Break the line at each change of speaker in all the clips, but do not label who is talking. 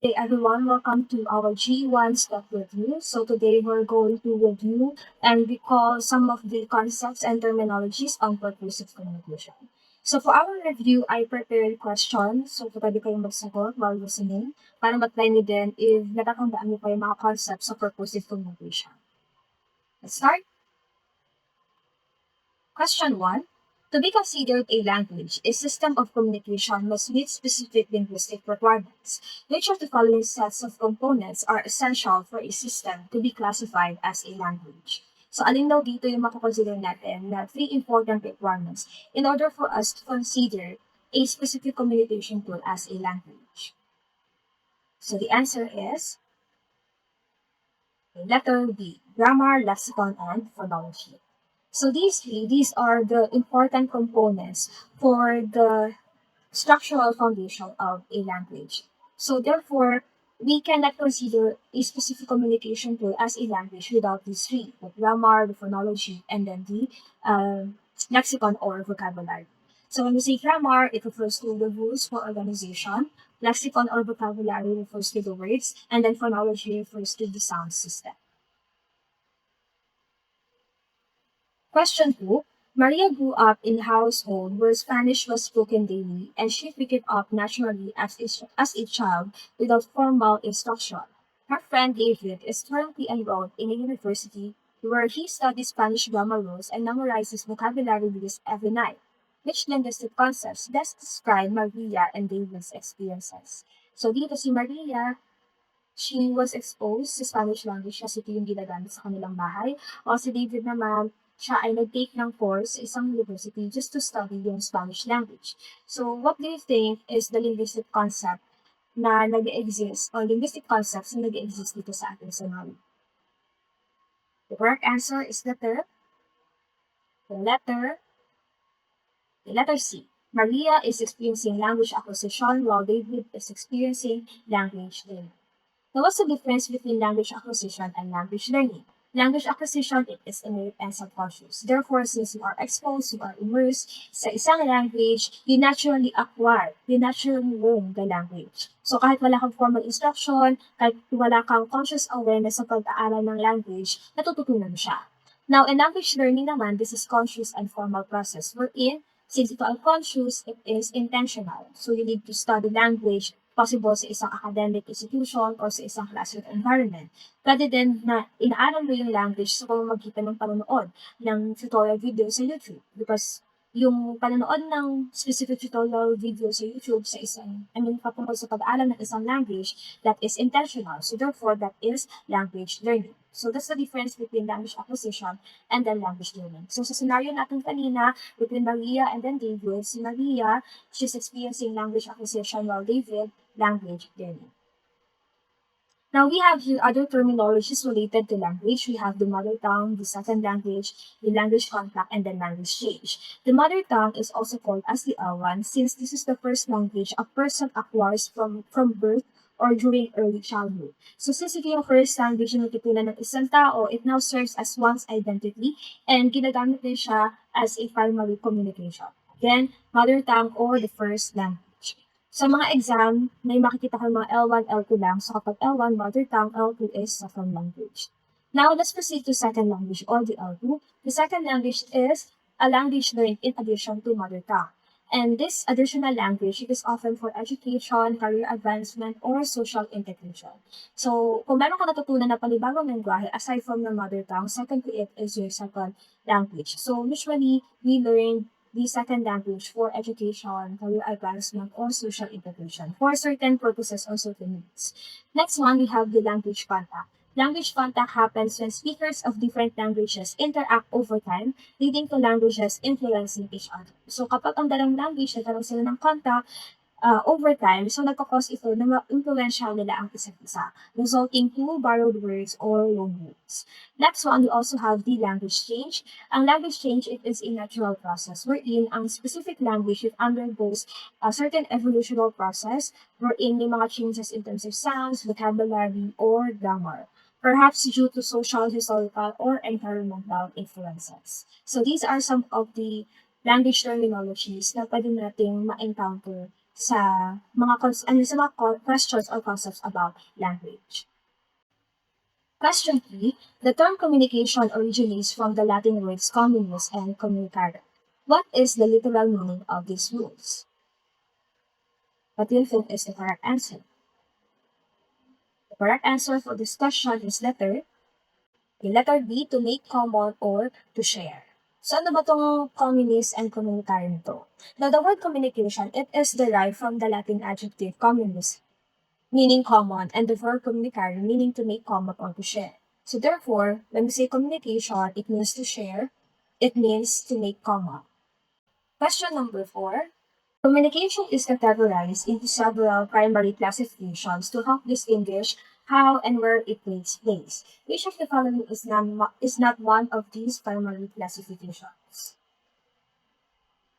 Hey everyone, welcome to our G1 Step Review. So today we're going to review and recall some of the concepts and terminologies on persuasive communication. So for our review, I prepared questions. So pwede kayong magsagot while listening para mag-try nyo din if natatandaan nyo pa yung mga concepts of persuasive communication. Let's start. Question 1. To be considered a language, a system of communication must meet specific linguistic requirements. Which of the following sets of components are essential for a system to be classified as a language? So, alin daw dito yung makakonsider natin na three important requirements in order for us to consider a specific communication tool as a language? So, the answer is letter B, grammar, lexicon, and phonology. So these are the important components for the structural foundation of a language. So therefore, we cannot consider a specific communication tool as a language without these three: the grammar, the phonology, and then the lexicon or vocabulary. So when we say grammar, it refers to the rules for organization. Lexicon or vocabulary refers to the words, and then phonology refers to the sound system. Question 2. Maria grew up in a household where Spanish was spoken daily, and she picked it up naturally as a child without formal instruction. Her friend David is currently enrolled in a university where he studies Spanish grammar rules and memorizes vocabulary lists every night. Which linguistic concepts best describe Maria and David's experiences? So dito si Maria, she was exposed sa Spanish language kasi ito yung ginagamit sa kanilang bahay. O si David naman, siya ay nag-take ng course sa isang university just to study yung Spanish language. So, what do you think is the linguistic concept na nag-exist or linguistic concepts na nag-exist dito sa ating scenario? The correct answer is the letter C. Maria is experiencing language acquisition while David is experiencing language learning. Now, what's the difference between language acquisition and language learning? Language acquisition, it is innate and subconscious. Therefore, since you are exposed, you are immersed sa isang language, you naturally acquire, you naturally learn the language. So, kahit wala kang formal instruction, kahit wala kang conscious awareness sa pag-aaral ng language, natututunan mo siya. Now, in language learning naman, this is conscious and formal process wherein, since ito ay conscious, it is intentional. So, you need to study language possible sa isang academic institution or sa isang classroom environment. Pwede din na inaaral mo yung language sa pamamagitan ng panonood ng tutorial video sa YouTube. Because yung panonood ng specific tutorial video sa YouTube sa patungkol sa pag-aaral ng isang language, that is intentional. So therefore, that is language learning. So that's the difference between language acquisition and then language learning. So sa scenario natin kanina, between Maria and then David, si Maria, she's experiencing language acquisition while David, language learning. Now we have here other terminologies related to language. We have the mother tongue, the second language, the language contact, and then language change. The mother tongue is also called as the L1 since this is the first language a person acquires from birth or during early childhood. So since ito yung first language na natutunan ng isang tao, it now serves as one's identity and ginagamit din siya as a primary communication. Again, mother tongue or the first language. Sa mga exam, may makikita kang mga L1, L2 lang. So kapag L1, mother tongue, L2 is second language. Now, let's proceed to second language or the L2. The second language is a language learned in addition to mother tongue. And this additional language, it is often for education, career advancement, or social integration. So, kung meron ka natutunan na panibagong lengguwahe, aside from your mother tongue, second to it is your second language. So, usually, we learn the second language for education, career advancement, or social integration for certain purposes or certain needs. Next one, we have the language contact. Language contact happens when speakers of different languages interact over time, leading to languages influencing each other. So kapag ang dalawang language nagkaroon sila ng contact, over time, so nagkakos ito na ma-influensya nila ang isa't isa, resulting to borrowed words or loan words. Next one, we also have the language change. Ang language change, it is a natural process wherein ang specific language, it undergoes a certain evolutional process wherein may mga changes in terms of sounds, vocabulary, or grammar, perhaps due to social, historical, or environmental influences. So these are some of the language terminologies na pwede nating ma-encounter sa mga questions or concepts about language. Question 3. The term communication originates from the Latin words communis and communicare. What is the literal meaning of these words? What do you think is the correct answer? The correct answer for this question is letter B, to make common or to share. So ano ba itong communis and communicare nito? Now, the word communication, it is derived from the Latin adjective communis, meaning common, and the verb communicare, meaning to make common or to share. So therefore, when we say communication, it means to share, it means to make common. Question number 4. Communication is categorized into several primary classifications to help distinguish how and where it takes place. Which of the following is not one of these primary classifications?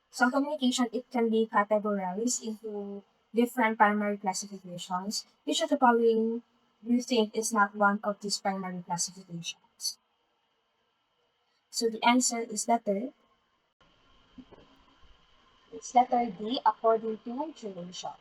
So communication, it can be categorized into different primary classifications. Which of the following do you think is not one of these primary classifications? So the answer is letter D, according to duration.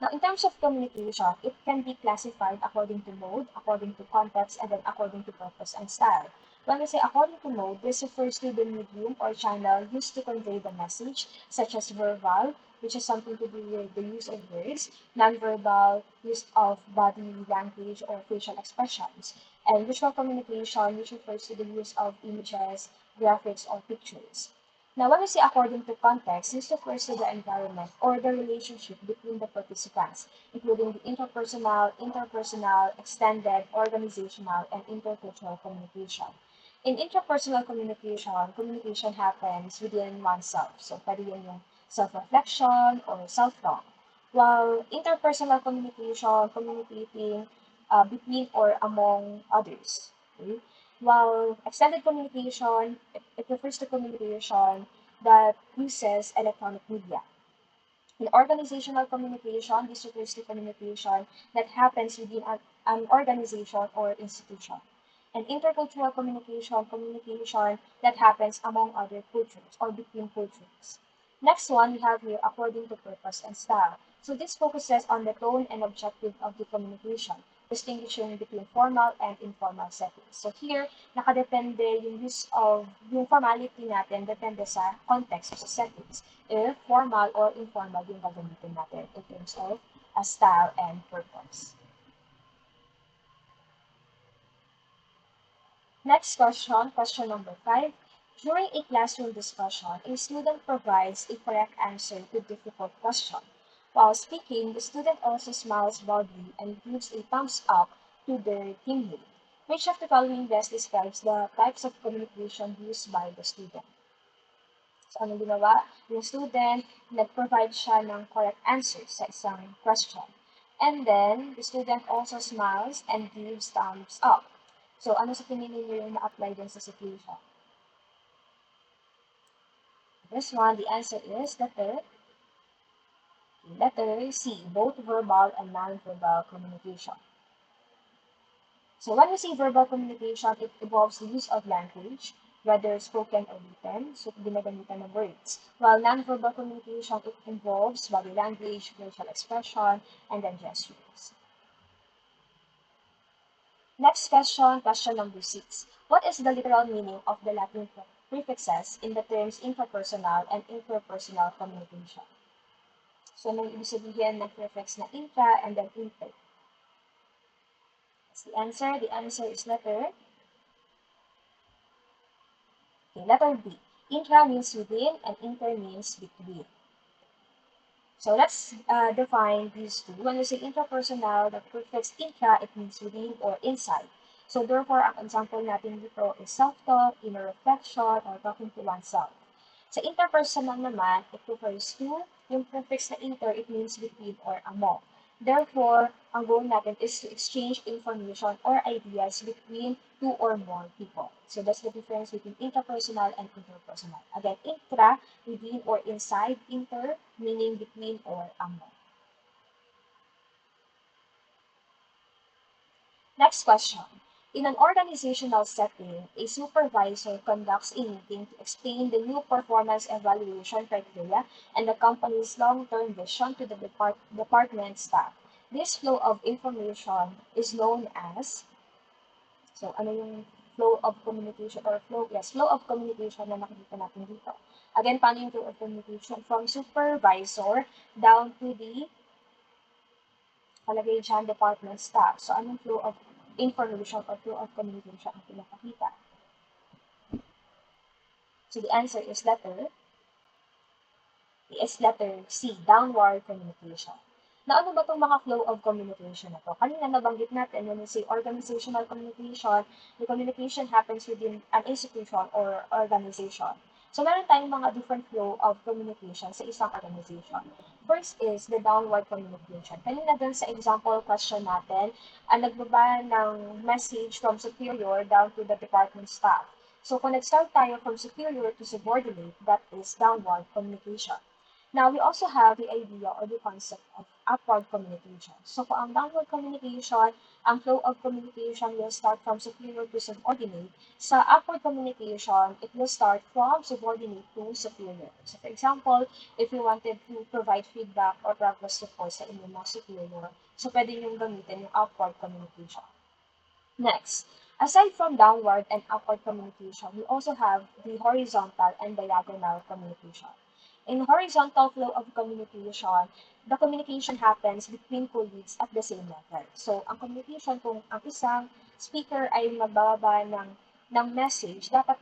Now, in terms of communication, it can be classified according to mode, according to context, and then according to purpose and style. When we say according to mode, this refers to the medium or channel used to convey the message, such as verbal, which has something to do with the use of words, nonverbal, use of body language or facial expressions, and visual communication, which refers to the use of images, graphics, or pictures. Now, when we say according to context, this refers to the environment or the relationship between the participants, including the interpersonal, extended, organizational, and intercultural communication. In interpersonal communication, communication happens within oneself. So, pwede yun yung self-reflection or self-talk. While interpersonal communication, communicating between or among others. Okay? While extended communication, it refers to communication that uses electronic media. In organizational communication, this refers to communication that happens within an organization or institution. And intercultural communication, communication that happens among other cultures or between cultures. Next one, we have here according to purpose and style. So this focuses on the tone and objective of the communication, distinguishing between formal and informal settings. So here, nakadepende yung use of, yung formality natin, depende sa context, sa settings. If formal or informal yung gagamitin natin in terms of style and purpose. Next question, question number 5. During a classroom discussion, a student provides a correct answer to a difficult question. While speaking, the student also smiles broadly and gives a thumbs up to their teammate. Which of the following best describes the types of communication used by the student? So, anong ginawa? Yung student, nag-provide siya ng correct answer sa isang question. And then, the student also smiles and gives thumbs up. So, ano sa tingin ninyo yung na-apply din sa situation? This one, the answer is letter C, both verbal and non-verbal communication. So when we say verbal communication, it involves the use of language, whether spoken or written, so ginagamitan ng words. While non-verbal communication, it involves body language, facial expression, and then gestures. Next question, question number 6. What is the literal meaning of the Latin prefixes in the terms intrapersonal and interpersonal communication? So, may ibig sabihin ng prefix na intra and then inter. That's the answer. The answer is letter B. Intra means within and inter means between. So let's define these two. When we say intrapersonal, the prefix intra, it means within or inside. So therefore, ang example natin dito is self-talk, inner reflection, or talking to oneself. Sa interpersonal naman, it refers to yung prefix na inter, it means between or among. Therefore, ang goal natin is to exchange information or ideas between two or more people. So that's the difference between intrapersonal and interpersonal. Again, intra, within or inside, inter, meaning between or among. Next question. In an organizational setting, a supervisor conducts a meeting to explain the new performance evaluation criteria and the company's long-term vision to the department staff. This flow of information is known as, so ano yung flow of communication or flow of communication na nakikita natin dito. Again, paano yung flow of communication? From supervisor down to the palagay dyan, department staff. So, anong flow of information or flow of communication ang pinapakita? So, the answer is letter C, downward communication. Na ano ba itong mga flow of communication na to? Kanina nabanggit natin when we say organizational communication, the communication happens within an institution or organization. So, meron tayong mga different flow of communication sa isang organization. First is the downward communication. Kanina dun sa example question natin, nagbaba ng message from superior down to the department staff. So, kung nag-start tayo from superior to subordinate, that is downward communication. Now, we also have the idea or the concept of upward communication. So, kung ang downward communication, ang flow of communication will start from superior to subordinate. Sa upward communication, it will start from subordinate to superior. So, for example, if you wanted to provide feedback or progress report sa inyong mga superior, so pwede nyo gamitin yung upward communication. Next, aside from downward and upward communication, we also have the horizontal and diagonal communication. In horizontal flow of communication, the communication happens between colleagues at the same level. So, ang communication kung ang isang speaker ay magbababa ng message, dapat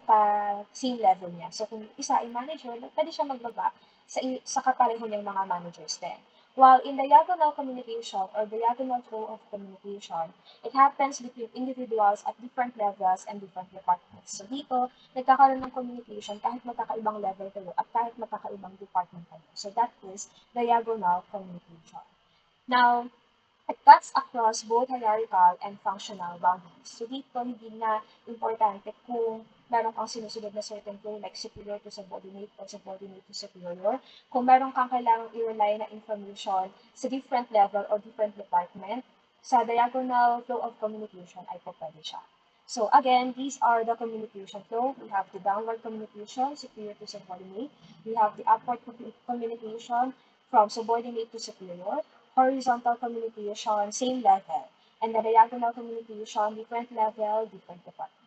same level niya. So, kung isa ay manager, pwede siya magbaba sa kapareho niyang mga managers din. While in diagonal communication or diagonal flow of communication, it happens between individuals at different levels and different departments. So dito, nagkakaroon ng communication kahit magkakaibang level kayo at kahit magkakaibang department kayo. So that is diagonal communication. Now, it cuts across both hierarchical and functional boundaries. So dito, hindi na importante kung meron kang sinusunod na certain flow like superior to subordinate or subordinate to superior. Kung meron kang kailangang i-rely na information sa different level or different department, sa diagonal flow of communication ay po pwede siya. So again, these are the communication flow. We have the downward communication, superior to subordinate. We have the upward communication from subordinate to superior. Horizontal communication, same level. And the diagonal communication, different level, different departments.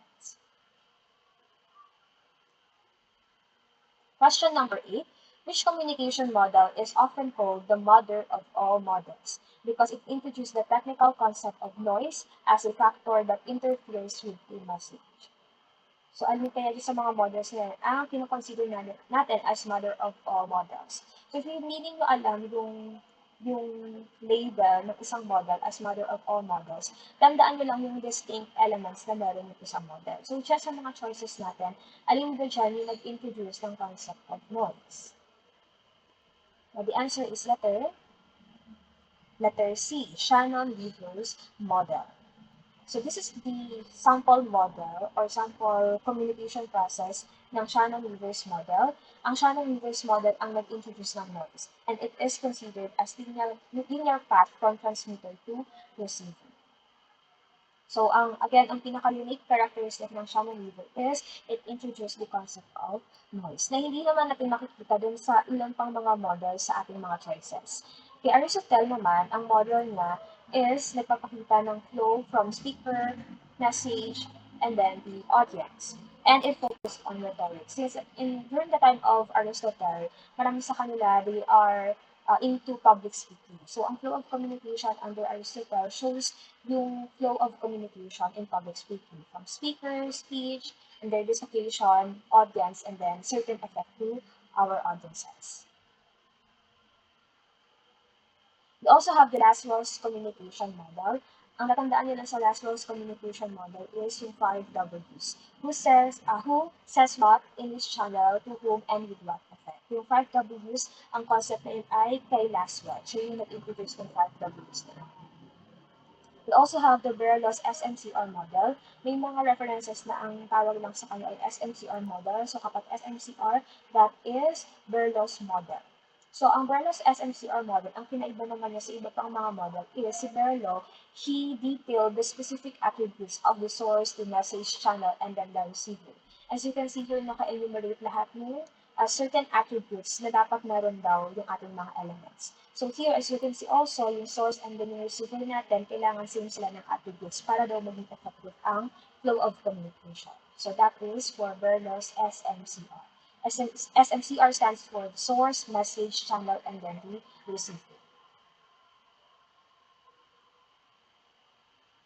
Question number 8. Which communication model is often called the mother of all models? Because it introduced the technical concept of noise as a factor that interferes with a message. So, ano kaya sa mga models na yan, ang kinoconsider natin as mother of all models. So, if yung meaning mo alam yung label ng isang model as mother of all models, tandaan mo lang yung distinct elements na meron yung isang model. So, just sa mga choices natin, alin ba dyan yung nag-introduce ng concept of noise? Now, the answer is letter C, Shannon-Weaver's model. So this is the sample model or sample communication process ng Shannon-Weaver's model. Ang Shannon-Weaver's model ang nag-introduce ng noise, and it is considered as linear path from transmitter to receiver. So, ang pinaka-unique characteristic ng Shannon-Weaver is it introduced the concept of noise na hindi naman natin makikita dun sa ilang pang mga models sa ating mga choices. Kay Aristotle naman, ang model niya is nagpapakita ng flow from speaker, message, and then the audience. And it focused on rhetoric. Since during the time of Aristotle, marami sa kanila, they are into public speaking. So, ang flow of communication under Aristotle shows yung flow of communication in public speaking from speaker, speech, and their dislocation, audience, and then certain effect to our audiences. We also have the Laszlo's communication model. Ang natandaan nyo lang sa Laszlo's communication model is yung 5 W's. Who says what in which channel, to whom, and with what effect. Yung 5 W's, ang concept na yun ay kay Laszlo. Siya yung nag-introduce ng 5 W's na. We also have the Berlow's SMCR model. May mga references na ang tawag lang sa kanya ay SMCR model. So kapag SMCR, that is Berlow's model. So, ang Berlo's SMCR model, ang pinaiba naman niya sa iba pang mga model is si Berlo, he detailed the specific attributes of the source, the message channel, and then the receiver. As you can see here, naka-enumerate lahat ng certain attributes na dapat meron daw yung ating mga elements. So here, as you can see also, yung source and then yung receiver natin, kailangan same sila ng attributes para daw maging effective ang flow of communication. So that is for Berlo's SMCR. SMCR stands for source, message, channel, and then the receiver.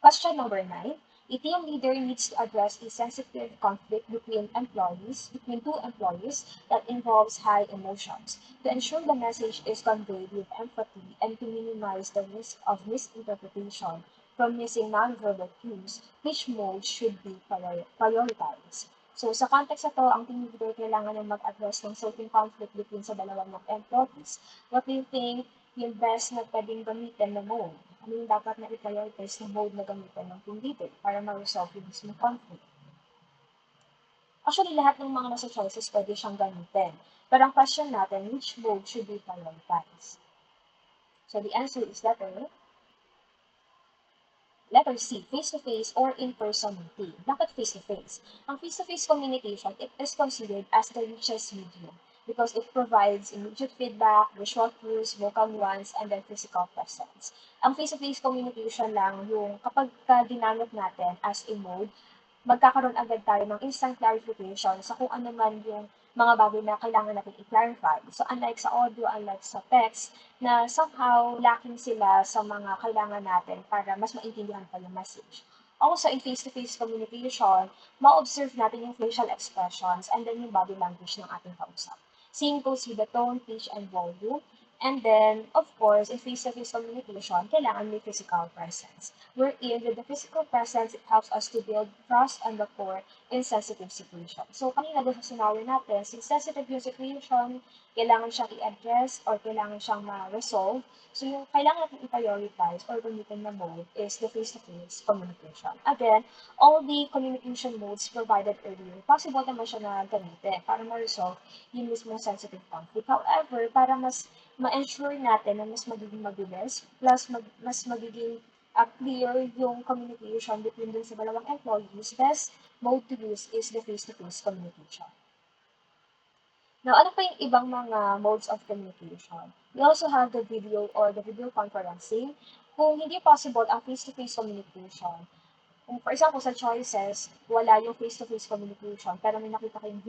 Question number 9. A team leader needs to address a sensitive conflict between two employees that involves high emotions. To ensure the message is conveyed with empathy and to minimize the risk of misinterpretation from missing nonverbal cues, which modes should be prioritized. So, sa context na to, ang team leader kailangan na mag-address ng certain conflict between sa dalawang ng employees. What do you think yung best na pwedeng gamitin na mode? Ano yung dapat na i-prioritize na mode na gamitin ng team leader para ma-resolve yung mismong conflict? Actually, lahat ng mga nasa choices pwede siyang gamitin. Pero ang question natin, which mode should we prioritize? So the answer is letter C, face-to-face or in-person meeting. Dapat face-to-face. Ang face-to-face communication, it is considered as the richest medium because it provides immediate feedback, visual cues, vocal nuance, and then physical presence. Ang face-to-face communication lang yung kapag ginamit natin as a mode, magkakaroon agad tayo ng instant clarification sa kung ano man yung mga bagay na kailangan natin i-clarify. So, unlike sa audio, unlike sa text, na somehow lacking sila sa mga kailangan natin para mas maintindihan pa yung message. Also, in face-to-face communication, ma-observe natin yung facial expressions and then yung body language ng ating kausap. Same goes with the tone, pitch, and volume. And then, of course, in face-to-face communication, kailangan may physical presence. Wherein, with the physical presence, it helps us to build trust and rapport in sensitive situations. So, kanina doon sa scenario natin, since sensitive yung situation, kailangan siyang i-address or kailangan siyang ma-resolve. So, yung kailangan natin i-prioritize or gamitin na mode is the face-to-face communication. Again, all the communication modes provided earlier, possible naman siya na gamitin para ma-resolve yung mismo sensitive conflict. However, para mas ma-ensure natin na mas magiging mabilis, plus mas magiging clear yung communication between dun sa dalawang employees, best mode to use is the face-to-face communication. Now, ano pa yung ibang mga modes of communication? We also have the video or the video conferencing. Kung hindi possible ang face-to-face communication, kung for example sa choices, wala yung face-to-face communication, pero may nakita kayong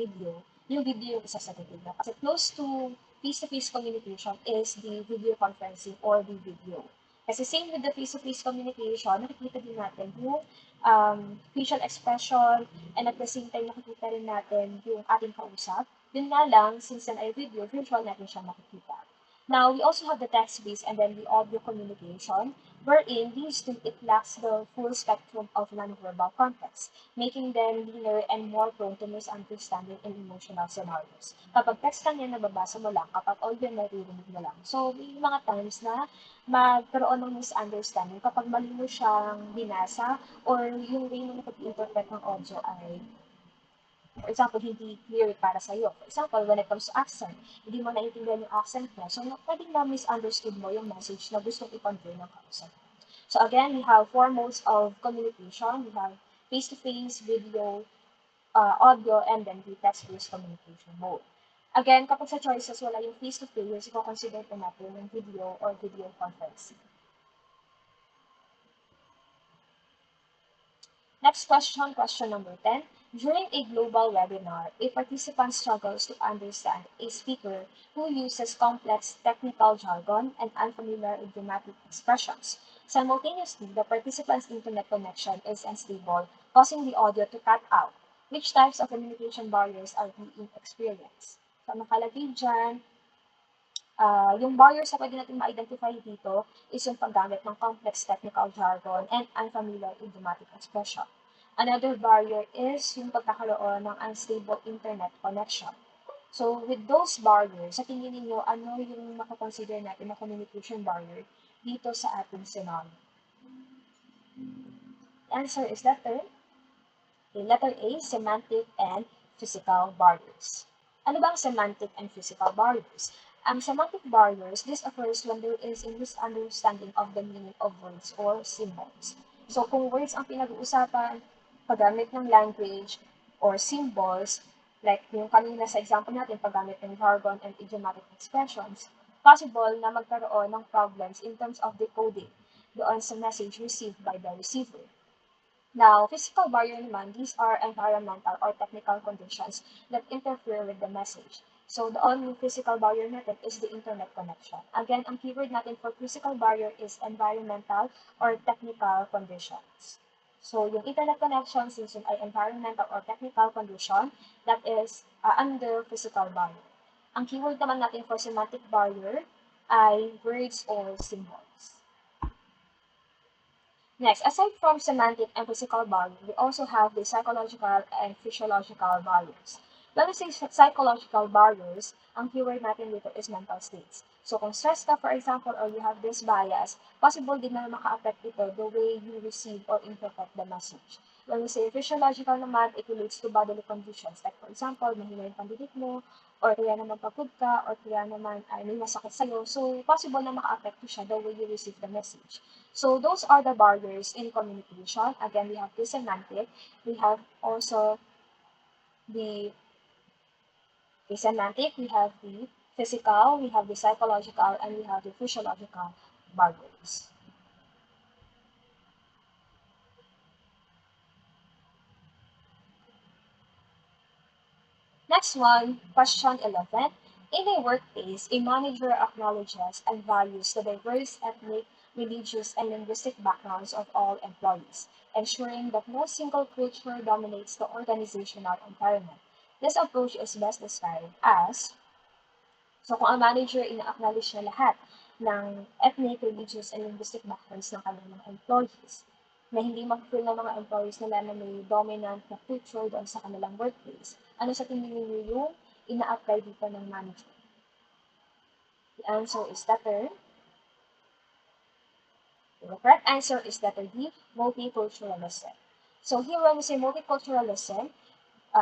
yung video yung isa sa titignan. Kasi close to face-to-face communication is the video conferencing or the video. Kasi same with the face-to-face communication, nakikita din natin yung facial expression, and at the same time nakikita rin natin yung ating kausap. Yun nga lang, since yan ay video, virtual natin siya makikita. Now, we also have the text-based and then the audio communication, wherein these two, it lacks the full spectrum of nonverbal context, making them leaner and more prone to misunderstanding in emotional scenarios. Kapag text lang yan, nababasa mo lang. Kapag audio, naririnig mo lang. So, may mga times na magkaroon ng misunderstanding kapag mali mo siyang binasa or yung way mo nakapag-interpret ng audio ay for example, hindi clear para sa'yo. For example, when it comes to accent, hindi mo naiintindihan yung accent mo. So, pwedeng na-misunderstood mo yung message na gustong i-convey ng kausap. So, again, we have four modes of communication. We have face-to-face, video, audio, and then the text-based communication mode. Again, kapag sa choices wala yung face-to-face, i-consider po natin yung video or video conferencing. Next question, question number 10. During a global webinar, a participant struggles to understand a speaker who uses complex technical jargon and unfamiliar idiomatic expressions. Simultaneously, the participant's internet connection is unstable, causing the audio to cut out. Which types of communication barriers are being experienced? So, nakalagay dyan, yung barriers na pwede natin ma-identify dito is yung paggamit ng complex technical jargon and unfamiliar idiomatic expression. Another barrier is yung pagkakaroon ng unstable internet connection. So, with those barriers, sa tingin ninyo, ano yung makakonsider natin na communication barrier dito sa ating scenario? The answer is letter A, semantic and physical barriers. Ano bang semantic and physical barriers? Semantic barriers, this occurs when there is a misunderstanding of the meaning of words or symbols. So kung words ang pinag-uusapan, paggamit ng language or symbols, like yung kanina sa example natin, paggamit ng jargon and idiomatic expressions, possible na magkaroon ng problems in terms of decoding doon sa message received by the receiver. Now, physical barrier naman, these are environmental or technical conditions that interfere with the message. So, the only physical barrier natin is the internet connection. Again, ang keyword natin for physical barrier is environmental or technical conditions. So, yung internet connection, since yun ay environmental or technical condition, that is under physical barrier. Ang keyword naman natin for semantic barrier ay words or symbols. Next, aside from semantic and physical barrier, we also have the psychological and physiological barriers. When we say psychological barriers, ang keyword natin dito is mental states. So kung stressed ka, for example, or you have this bias, possible din na maka-affect ito the way you receive or interpret the message. When we say physiological naman, it relates to bodily conditions. Like for example, mahina yung pandikit mo, or kaya naman pagod ka, or kaya naman ay may masakit sa'yo. So possible na maka-affect siya the way you receive the message. So those are the barriers in communication. Again, we have the semantic. We have also the semantic, we have the physical, we have the psychological, and we have the physiological barriers. Next one, question 11. In a workplace, a manager acknowledges and values the diverse ethnic, religious, and linguistic backgrounds of all employees, ensuring that no single culture dominates the organizational environment. This approach is best described as, so kung ang manager ina-acknowledge na lahat ng ethnic, religious, and linguistic backgrounds ng kanilang mga employees, na hindi mag-feel ng mga employees nila na may dominant na culture doon sa kanilang workplace. Ano sa tingin niyo yung ina-apply dito ng manager? The answer is letter. The correct answer is letter D, multiculturalism. So here when we say multiculturalism,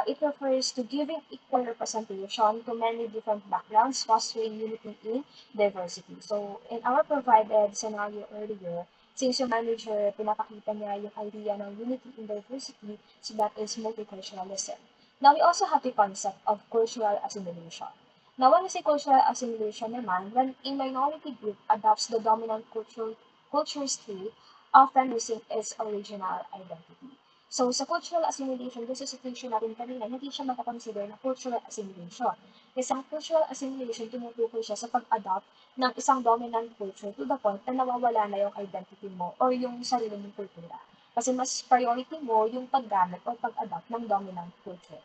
it refers to giving equal representation to many different backgrounds, fostering unity in diversity. So in our provided scenario earlier, since yung manager, pinapakita niya yung idea ng unity in diversity, so that is multiculturalism. Now, we also have the concept of cultural assimilation. Now, when we say cultural assimilation naman, when a minority group adopts the dominant culture's trait, often losing its original identity. So, sa cultural assimilation, dun sa situation natin kanina, hindi siya makakonsider na cultural assimilation. Kasi ang cultural assimilation, tumutukoy siya sa pag-adopt ng isang dominant culture to the point na nawawala na yung identity mo or yung sarili mong kultura. Kasi mas priority mo yung paggamit o pag-adopt ng dominant culture.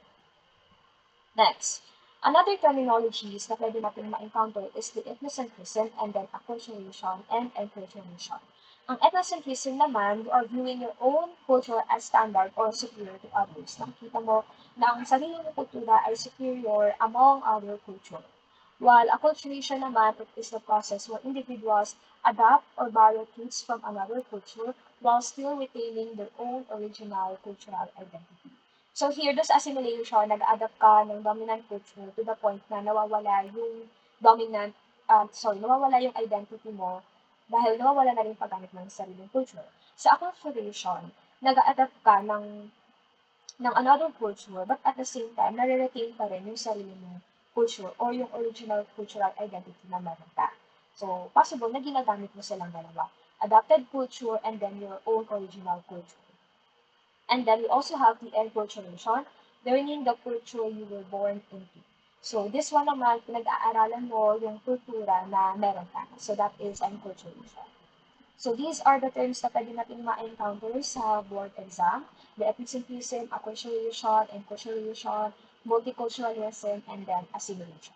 Next, another terminologies na pwede natin ma-encounter is the ethnocentrism and then acculturation and enculturation. Ang ethnocentrism naman, you are viewing your own culture as standard or superior to others. Nakikita mo na ang sarili mong kultura ay superior among other culture. While acculturation naman, it is the process where individuals adapt or borrow traits from another culture while still retaining their own original cultural identity. So here, doon sa assimilation, nag-adapt ka ng dominant culture to the point na nawawala yung nawawala yung identity mo dahil nawawala na rin paggamit ng sariling culture. Sa acculturation, nag-adapt ka ng another culture, but at the same time, nare-retain pa rin yung sarili mong culture or yung original cultural identity na meron ka. So, possible na ginagamit mo silang dalawa. Adapted culture and then your own original culture. And then we also have the enculturation, learning the culture you were born into. So this one naman, pinag-aaralan mo yung kultura na meron ka. So that is enculturation. So these are the terms na pwede natin ma-encounter sa board exam. The ethnocentrism, acculturation, enculturation, multiculturalism, and then assimilation.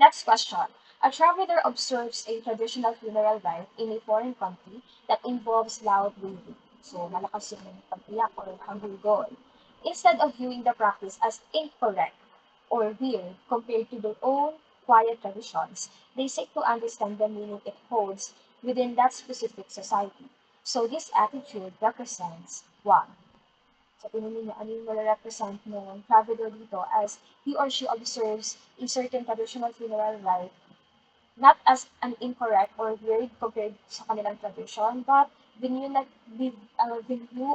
Next question. A traveler observes a traditional funeral rite in a foreign country that involves loud wailing. So, malakas yung pag-iyak or hagulgol. Instead of viewing the practice as incorrect or weird compared to their own quiet traditions, they seek to understand the meaning it holds within that specific society. So, this attitude represents one. So, tingin niyo ano yung represent ng traveler dito as he or she observes a certain traditional funeral rite, not as an incorrect or weird compared sa kanilang tradition, but view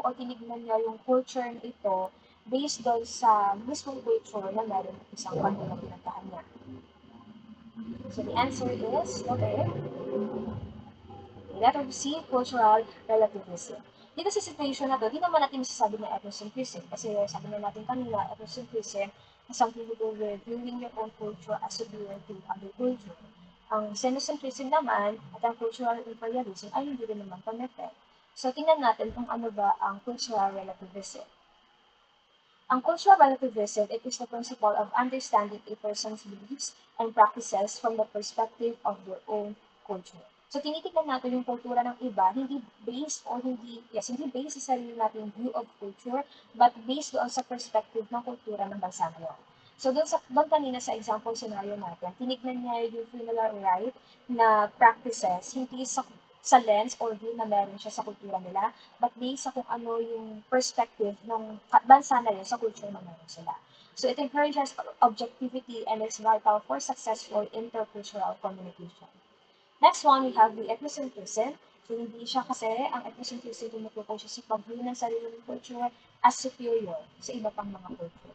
o tinignan niya yung culture na ito based doon sa mismong culture na meron ng isang country na pinuntahan niya. So the answer is letter C, cultural relativism. Dito sa situation na to, di naman natin masasabi na ethnocentrism kasi sabi na natin kanina, ethnocentrism has something to do with viewing your own culture as superior to other culture. Ang xenocentrism naman at ang cultural imperialism ay hindi rin naman connected. So, tingnan natin kung ano ba ang cultural relativism. Ang cultural relativism, it is the principle of understanding a person's beliefs and practices from the perspective of their own culture. So, tinitignan natin yung kultura ng iba, hindi based sa sarili nating view of culture, but based doon sa perspective ng kultura ng bansa na yun. So, doon kanina sa example scenario natin, tinignan niya yung funeral rite na practices, hindi sa lens or view na meron siya sa kultura nila, but based sa kung ano yung perspective ng bansa na yun sa culture na meron sila. So, it encourages objectivity and is vital for successful intercultural communication. Next one, we have the ethnocentrism. So, hindi siya kasi, ang ethnocentrism, tumutukoy siya sa pag-view ng sarili ng culture as superior sa iba pang mga culture.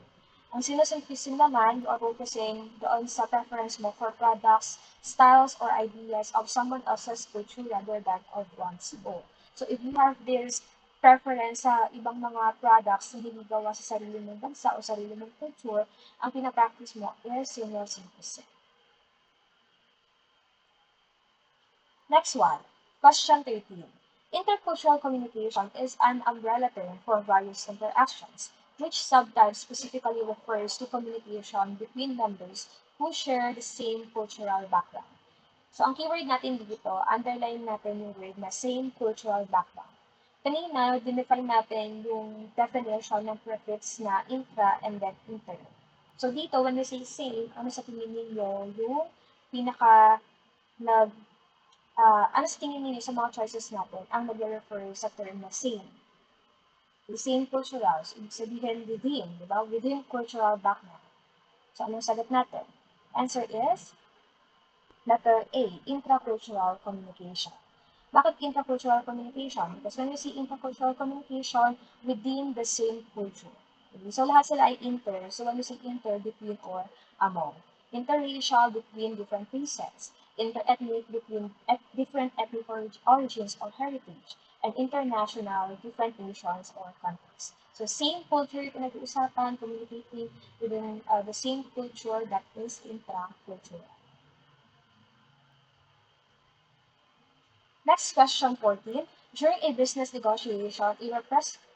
Ang xenocentrism naman, you are focusing doon sa preference mo for products, styles, or ideas of someone else's culture rather than of one's own. So, if you have this preference sa ibang mga products na hindi gawa sa sarili mong bansa o sarili mong culture, ang pinapractice mo is xenocentrism. Next one, question 13. Intercultural communication is an umbrella term for various interactions, which sometimes specifically refers to communication between members who share the same cultural background. So, ang keyword natin dito, underline natin yung word na same cultural background. Kanina, dinefine natin yung definition ng prefix na intra and then inter. So, dito, when we say same, ano sa tingin ninyo yung pinaka nag ano sa tingin niyo sa mga choices natin ang nag-refer sa term na same? The same cultural, so ibig sabihin within, di ba? Within cultural background. So, anong sagot natin? Answer is letter A, intracultural communication. Bakit intercultural communication? Because when we see intercultural communication within the same culture. So, lahat sila ay inter. So, when we say inter, between or among. Interracial, between different races. Interethnic, between different ethnic origins or heritage. And international, different nations or countries. So, same culture pinag-uusapan, communicating within the same culture that is intracultural. Next question 14. During a business negotiation, a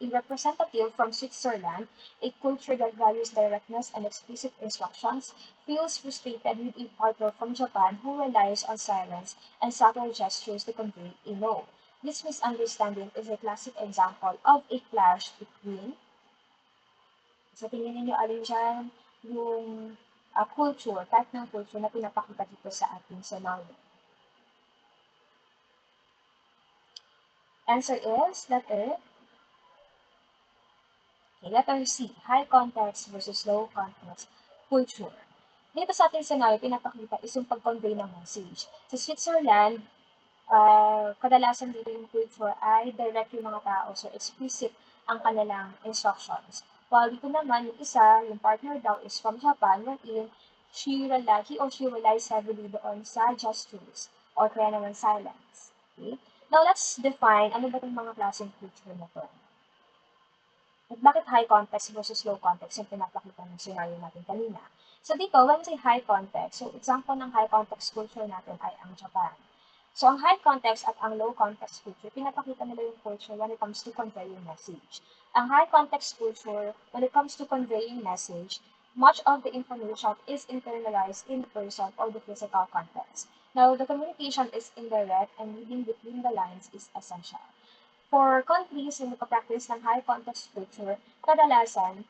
representative from Switzerland, a culture that values directness and explicit instructions, feels frustrated with a partner from Japan who relies on silence and subtle gestures to convey a no. This misunderstanding is a classic example of a clash between, sa tingin ninyo, alin dyan yung culture, type ng culture na pinapakita dito sa ating scenario. Answer is letter C, high context versus low context culture. Dito sa ating scenario, pinapakita is yung pag-convey ng message. Sa Switzerland, kadalasan dito yung culture ay direct yung mga tao, so explicit ang kanilang instructions. While dito naman, yung isa, yung partner daw is from Japan, wherein he or she relies heavily doon sa gestures or kaya naman silence. Okay? Now, let's define ano ba itong mga klaseng culture na to. At bakit high context versus low context yung pinapakita ng scenario natin kanina. So, dito, when we say high context, so example ng high context culture natin ay ang Japan. So, ang high context at ang low context culture, pinapakita nila yung culture when it comes to conveying message. Ang high context culture, when it comes to conveying message, much of the information is internalized in the person or the physical context. Now, the communication is indirect and reading between the lines is essential. For countries na nagpa-practice ng high context culture, kadalasan,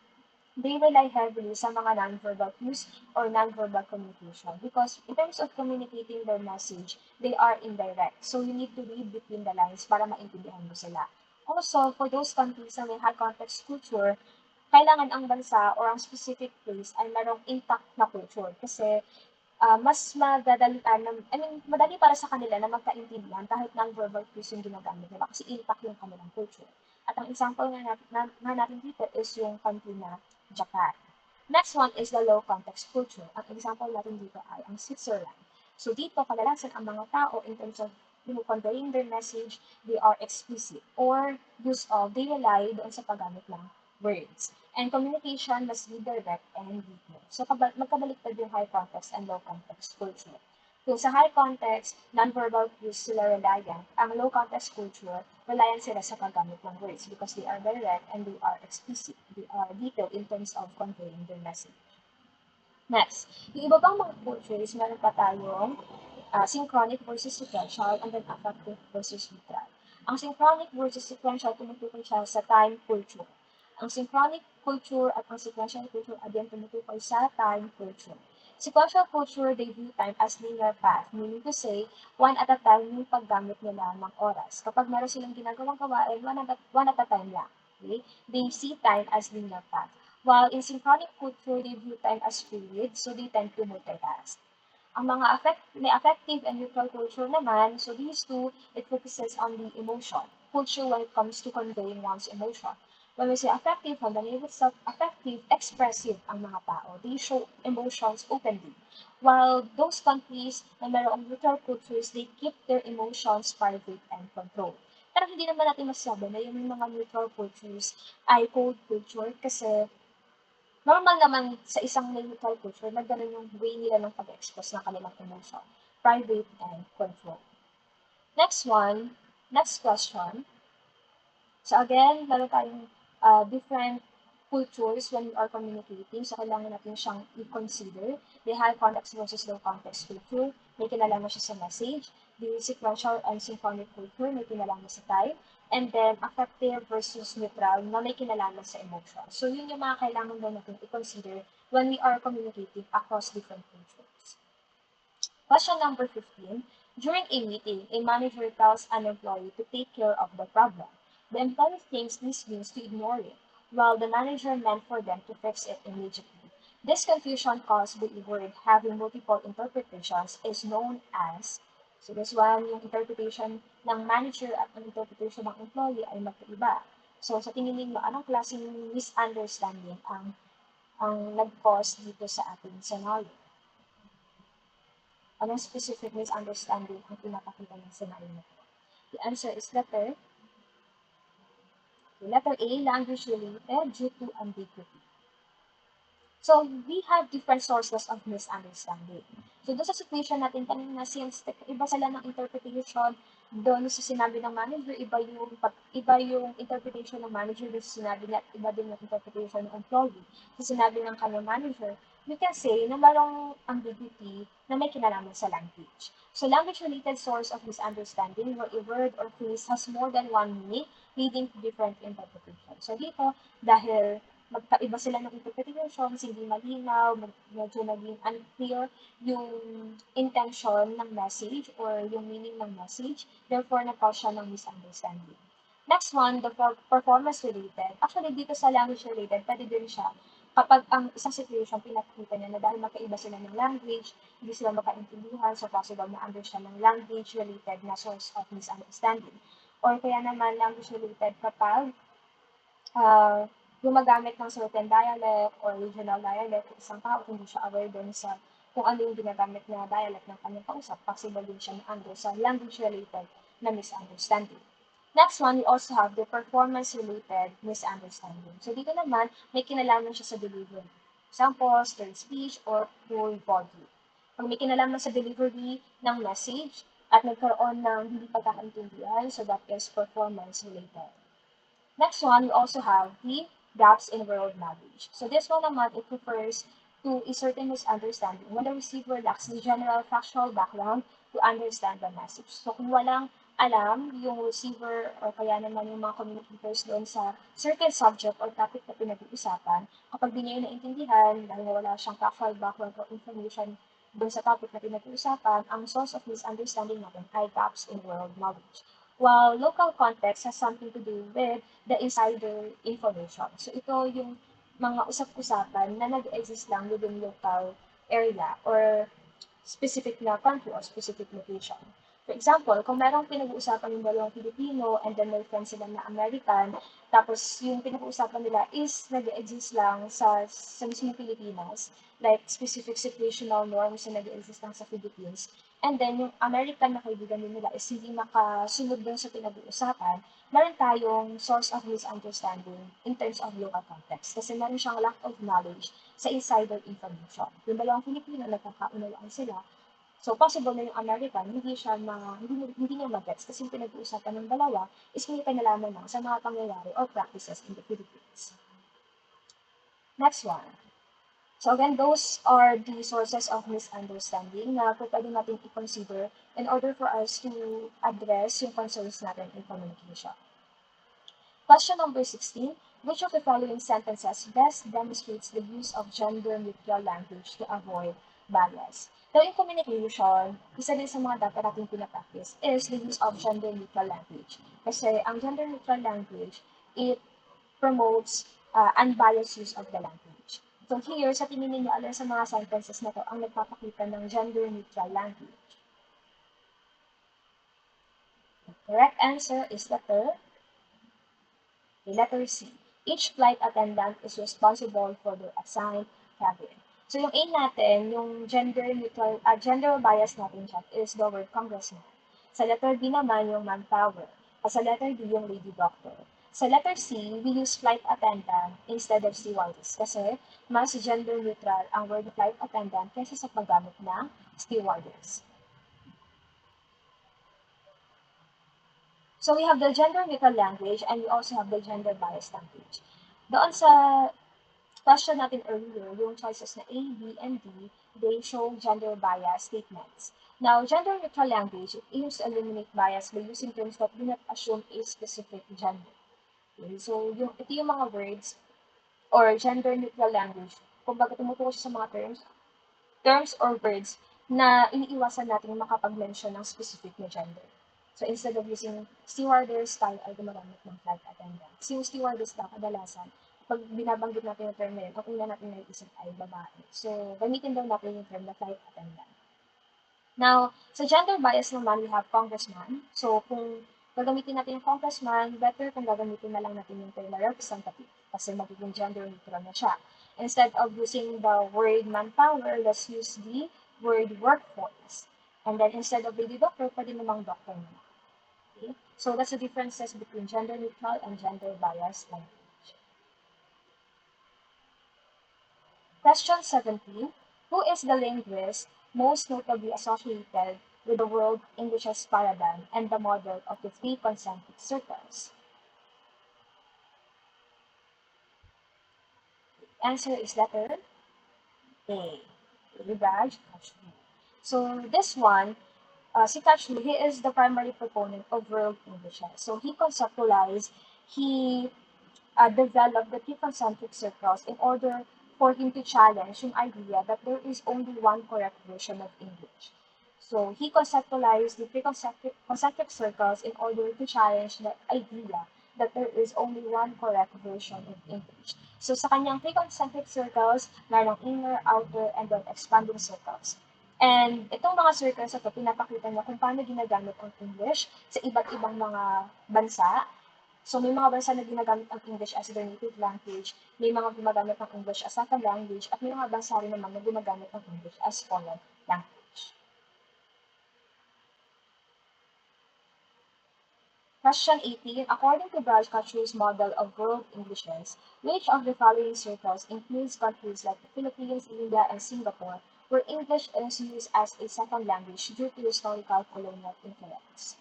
they rely heavily sa mga non-verbal cues or non-verbal communication because in terms of communicating their message, they are indirect. So, you need to read between the lines para maintindihan mo sila. Also, for those countries na may high context culture, kailangan ang bansa or ang specific place ay merong intact na culture. Kasi mas madadalian na I mean, madali para sa kanila na magkaintindihan kahit non-verbal cues yung ginagamit nila kasi intact yung kanilang culture. At ang example nga natin dito is yung country na Japan. Next one is the low context culture. Ang example natin dito ay ang Switzerland. So dito, kadalasan ang mga tao in terms of conveying their message, they are explicit or they rely doon sa paggamit ng words. And communication must be direct and detailed. So magkabaliktad yung high context and low context culture. Kung sa high context, non-verbal cues sila reliant, ang low context culture, reliant sila sa paggamit ng words because they are direct and they are explicit, they are detailed in terms of conveying their message. Next, yung iba pang mga cultures, meron pa tayong synchronic versus sequential and then affective versus literal. Ang synchronic versus sequential, tumutukoy siya sa time culture. Ang synchronic culture at ang sequential culture, again, tumutukoy sa time culture. Sequential culture, they view time as linear path, meaning to say, one at a time yung paggamit nila ng oras. Kapag meron silang ginagawang gawain, one at a time lang. Okay? They see time as linear path. While in synchronic culture, they view time as fluid, so they tend to multitask. Ang mga may affective and neutral culture naman, so these two, it focuses on the emotion. Culture when it comes to conveying one's emotion. When we say affective, from the name itself, affective, expressive ang mga tao. They show emotions openly. While those countries na mayroong neutral cultures, they keep their emotions private and controlled. Pero hindi naman natin masasabi na yung mga neutral cultures ay cold culture kasi normal naman sa isang neutral culture na ganun yung way nila ng pag-express ng kanilang emotion. Private and control. Next one, next question. So again, meron tayong different cultures when we are communicating. So kailangan natin siyang i-consider. The high context versus low context culture. May kinalaman siya sa message. The sequential and synchronic culture. May kinalaman sa time. And then affective versus neutral na may kinalaman sa emotion. So yun yung mga kailangan daw natin i-consider when we are communicating across different cultures. Question number 15. During a meeting, a manager tells an employee to take care of the problem. The employee thinks this means to ignore it, while the manager meant for them to fix it immediately. This confusion caused by a word having multiple interpretations is known as, so this one, yung interpretation ng manager at ang interpretation ng employee ay magkaiba. So sa tingin ninyo, anong klaseng misunderstanding ang nag-cause dito sa ating scenario? Anong specific misunderstanding ang pinapakita ng scenario na ito? The answer is letter A, language related due to ambiguity. So, we have different sources of misunderstanding. So, doon sa situation natin kanina, since iba sila ng interpretation, doon sa sinabi ng manager, iba yung interpretation ng manager doon sa sinabi niya, iba din yung interpretation ng employee. Sa sinabi ng kanyang manager, we can say na mayroong ambiguity na may kinalaman sa language. So, language-related source of misunderstanding where a word or phrase has more than one meaning, leading to different interpretations. So, dito, dahil magkaiba sila ng interpretations, hindi malinaw, medyo naging unclear yung intention ng message or yung meaning ng message, therefore nag-cause siya ng misunderstanding. Next one, the performance related. Actually, dito sa language related, pwede din siya kapag ang isang situation pinakita niya na dahil magkaiba sila ng language, hindi sila makaintindihan, so possible ma-understand ng language related na source of misunderstanding. Or kaya naman language related kapag gumagamit ng certain dialect or regional dialect, isang tao hindi siya aware dun sa kung ano yung ginagamit na dialect ng kanyang kausap, possible din siya na-under sa language-related na misunderstanding. Next one, we also have the performance-related misunderstanding. So dito naman, may kinalaman siya sa delivery. Example, slurred speech or poor body. Pag may kinalaman sa delivery ng message at nagkaroon ng hindi pagkakaintindihan, so that is performance-related. Next one, we also have the gaps in world knowledge. So this one naman, it refers to a certain misunderstanding when the receiver lacks the general factual background to understand the message. So kung walang alam yung receiver or kaya naman yung mga communicators doon sa certain subject or topic na pinag-uusapan, kapag di niya yun naintindihan, dahil wala siyang factual background or information doon sa topic na pinag-uusapan, ang source of misunderstanding natin ay gaps in world knowledge. while local context has something to do with the insider information. So ito yung mga usap-usapan na nag-exist lang within local area or specific na country or specific location. For example, kung merong pinag-uusapan yung dalawang Pilipino and then may friends sila na American, tapos yung pinag-uusapan nila is nag-exist lang sa mismong Pilipinas, like specific situational norms na nag-exist lang sa Philippines, and then yung American na kaibigan din nila is hindi makasunod dun sa pinag-uusapan, meron tayong source of misunderstanding in terms of local context. Kasi meron siyang lack of knowledge sa insider information. Yung dalawang Pilipino, nagkakaunawaan sila. So, possible na yung American, hindi niya mag-gets kasi yung pinag-uusapan ng dalawa is may kanalaman lang sa mga pangyayari or practices in the Philippines. Next one. So again, those are the sources of misunderstanding na pwede natin i-consider in order for us to address yung concerns natin in communication. Question number 16. Which of the following sentences best demonstrates the use of gender-neutral language to avoid bias? Now, in communication, isa din sa mga dapat natin pinapractice is the use of gender-neutral language. Kasi ang gender-neutral language, it promotes unbiased use of the language. So here, sa tingin ninyo, alin sa mga sentences na to ang nagpapakita ng gender-neutral language? The correct answer is letter C. Each flight attendant is responsible for their assigned cabin. So yung A natin, yung gender bias natin dyan is the word congressman. Sa letter B naman, yung manpower. At sa letter D, yung lady doctor. Sa letter C, we use flight attendant instead of stewardess kasi mas gender neutral ang word flight attendant kaysa sa paggamit ng stewardess. So we have the gender-neutral language and we also have the gender-biased language. Doon sa question natin earlier, yung choices na A, B, and D, they show gender-biased statements. Now, gender-neutral language, it aims to eliminate bias by using terms that do not assume a specific gender. Okay? So, ito yung mga words or gender-neutral language. Kumbaga, tumutukoy siya sa mga terms or words na iniiwasan natin makapag-mention ng specific na gender. So, instead of using stewardess, tayo ay gumagamit ng flight attendant. Yung stewardess na kadalasan, pag binabanggit natin yung term na yun, ang una natin naiisip ay babae. So, gamitin daw natin yung term na flight attendant. Now, sa gender bias naman, we have congressman. So, kung gagamitin natin yung congressman, better kung gagamitin na lang natin yung term na representative kasi magiging gender neutral na siya. Instead of using the word manpower, let's use the word workforce. And then instead of lady doctor, pwede namang doctor naman. Okay? So that's the differences between gender neutral and gender biased language. Question 17. Who is the linguist most notably associated with the World English's paradigm and the model of the three concentric circles? The answer is letter A. Raj Kachru. So this one, si Kachru, he is the primary proponent of World English. So he developed the three concentric circles in order for him to challenge yung idea that there is only one correct version of English. So he conceptualized the three concentric circles in order to challenge the idea that there is only one correct version of English. So sa kanyang three concentric circles, mayroong inner, outer, and then expanding circles. And itong mga circles ito, pinapakita niya kung paano ginagamit ang English sa iba't ibang mga bansa. So, may mga bansa na ginagamit ang English as their native language, may mga gumagamit ng English as second language, at may mga bansa rin naman na gumagamit ng English as foreign language. Question 18. According to Braj Kachru's model of world Englishes, which of the following circles includes countries like the Philippines, India, and Singapore, where English is used as a second language due to historical colonial influence?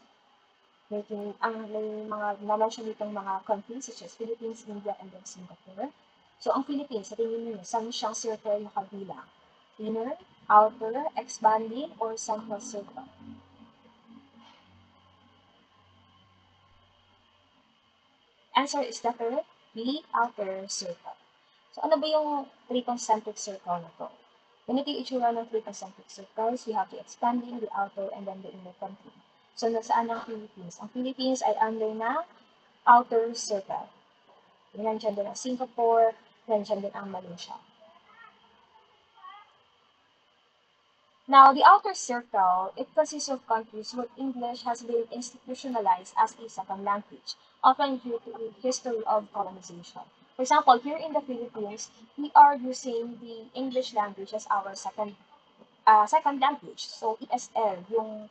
May mga na-mention ditong mga countries such as Philippines, India, and then Singapore. So, ang Philippines, sa tingin niyo, saan siyang circle na kabilang? Inner, outer, expanding, or central circle? Answer is letter B, outer circle. So, ano ba yung three concentric circle na to? Ganito yung itsura ng three concentric circles. We have the expanding, the outer, and then the inner country. So, nasaan ang Philippines? Ang Philippines ay under na outer circle. Nandiyan din ang Singapore, nandiyan din ang Malaysia. Now, the outer circle, it consists of countries where English has been institutionalized as a second language, often due to a history of colonization. For example, here in the Philippines, we are using the English language as our second language. So, ESL, yung